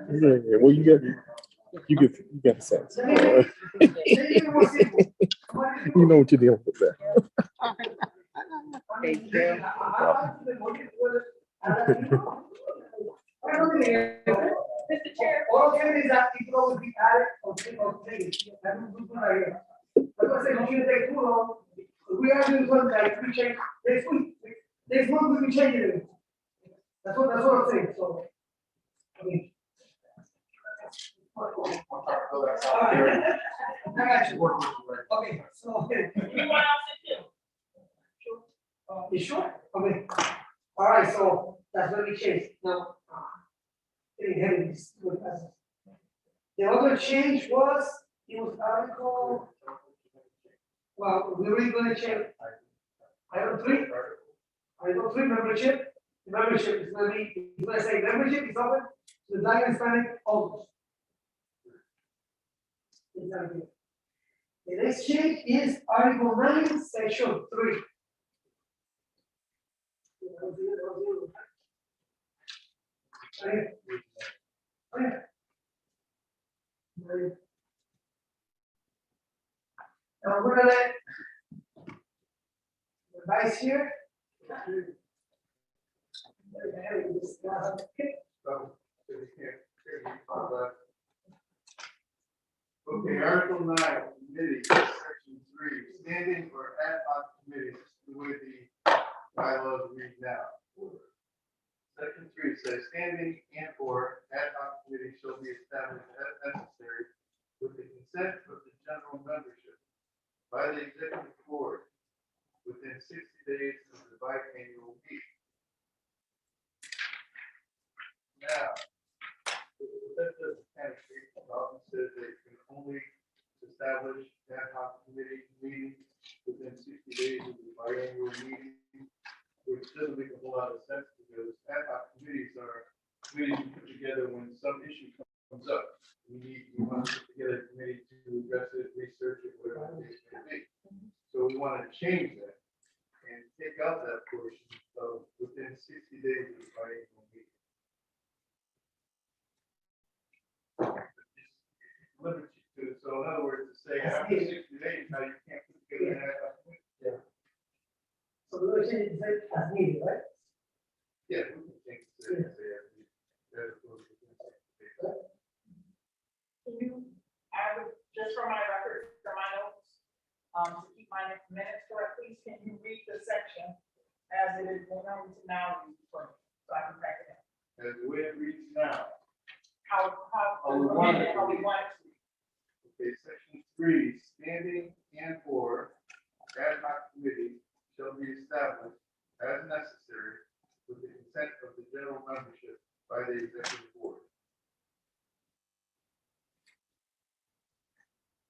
invite. Yeah, well, you get the sense. You know what you're dealing with there. Thank you. Mr. Chair. All candidates that people always be added or take. That's what we do right here. That's why I say, don't you take too long. We are doing something like we change next week. Next month we will change it. That's what I'm saying, so. I mean. I got you. Okay, so, okay. You want us to do? You sure? Okay. All right, so that's what we changed. Now, getting heavy, this is what it is. The other change was, it was article, well, we were gonna change. Item 3 membership. The membership is gonna be, it's gonna say membership is open to the Black and Hispanic only. Exactly. The next change is Article 9, Section 3. Now we're gonna revise here. Okay, Article 9, committee, section 3, standing or ad hoc committees, the way the bylaws read now. Section 3 says, standing and or ad hoc committees shall be established as necessary with the consent of the general membership by the executive board within 60 days of the biannual meeting. Now, that doesn't kind of create a problem, says they can only establish ad hoc committee meetings within 60 days of the biannual meeting, which doesn't make a whole lot of sense because ad hoc committees are committees you put together when some issue comes up. We want to put together a committee to address it, research it, whatever the case may be. So we want to change that and take out that portion of within 60 days of the biannual meeting. Limit you to, so in other words, to say after 60 days, now you can't put together an ad hoc committee. Yeah. So we're gonna change it as needed, right? Yeah, we can change it. Say, as opposed to 60 days. Can you, just for my record, for my notes, to keep my minutes correct, please, can you read the section as it is going on to now, so I can track it down? As the way it reads now. How we want it to. Okay, section 3, standing and or ad hoc committee shall be established as necessary with the consent of the general membership by the executive board.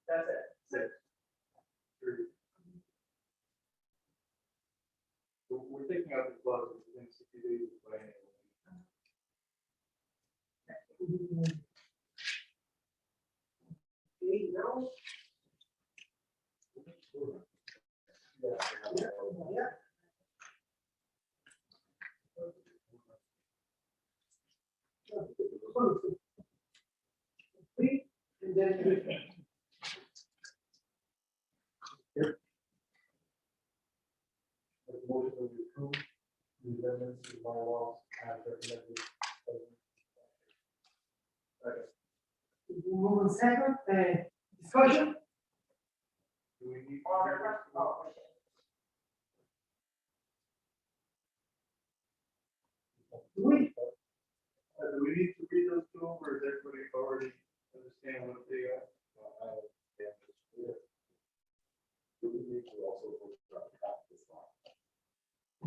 That's it. Six. 3. So we're taking out the clause within 60 days of the biennial. No. Yeah. And then. Motion to approve the amendments to bylaws as recommended. Move on second, discussion? Do we need? Or, do we need to read those to them, or is everybody already understand what they are?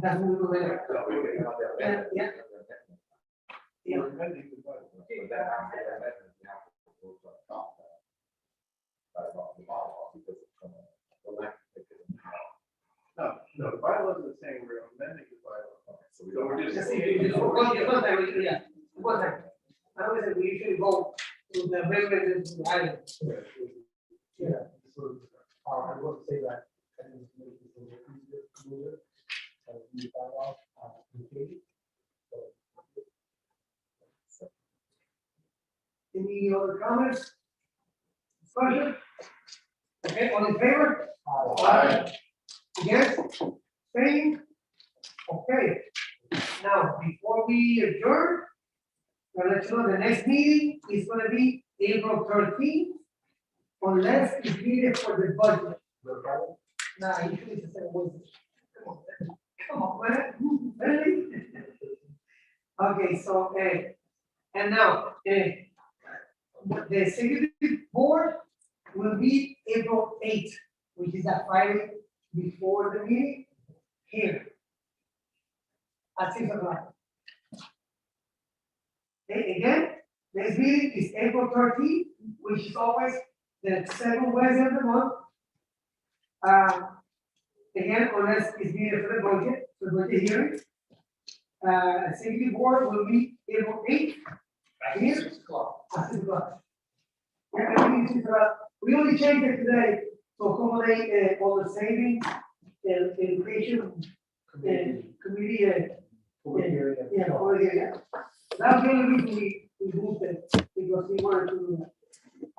That's what we do later. Yeah. Yeah. We're amending the budget. But then after that amendment, we have to vote to adopt that. By the bylaw, because it's gonna elect. No, the bylaws are the same, we're amending the bylaw. So we So we're don't. just. One time, yeah, one time. I always say we usually go to the regular item. Yeah, so, I want to say that, I think it's make it a little easier to move it, the bylaw, completely. Any other comments? Discussion? Okay, all in favor? Aye. Against? Same? Okay. Now, before we adjourn, I'll let you know the next meeting is gonna be April 13th, unless it's needed for the budget. Nah, usually it's the same Wednesday. Come on, man. Really? Okay, so, and now, the executive board will be April 8th, which is that Friday before the meeting, here. At 6 o'clock. Okay, again, next meeting is April 13th, which is always the second Wednesday of the month. Again, unless it's needed for the budget hearing. Executive board will meet April 8th. Here. 6 o'clock. At 6 o'clock. Yeah, I think it's, we only changed it today to accommodate all the savings and education committee. Yeah, over here, yeah. That's the only reason we moved it, because we wanted to.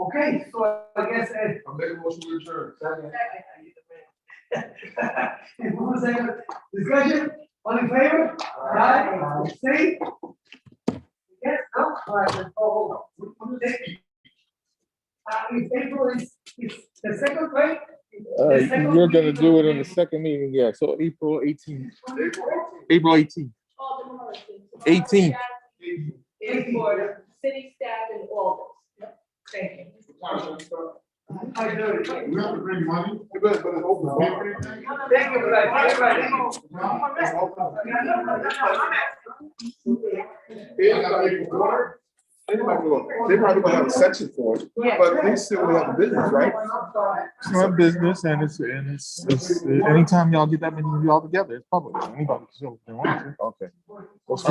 Okay, so I guess. I'm making a motion to adjourn. Discussion, all in favor? Aye. Say. Yes, no, all right, let's go home. If April is the second, right? The second You're gonna meeting do of it in the second meeting, yeah, so April 18th. April 18th. All the more. 18th. Is for the city staff and all those. Thank you. I do it. We have to bring money. You better open. Thank you, everybody. They probably gonna have a section for it, but they still have a business, right? It's not business and it's anytime y'all get that many of y'all together, it's public. Anybody can show if they want to. Okay. What's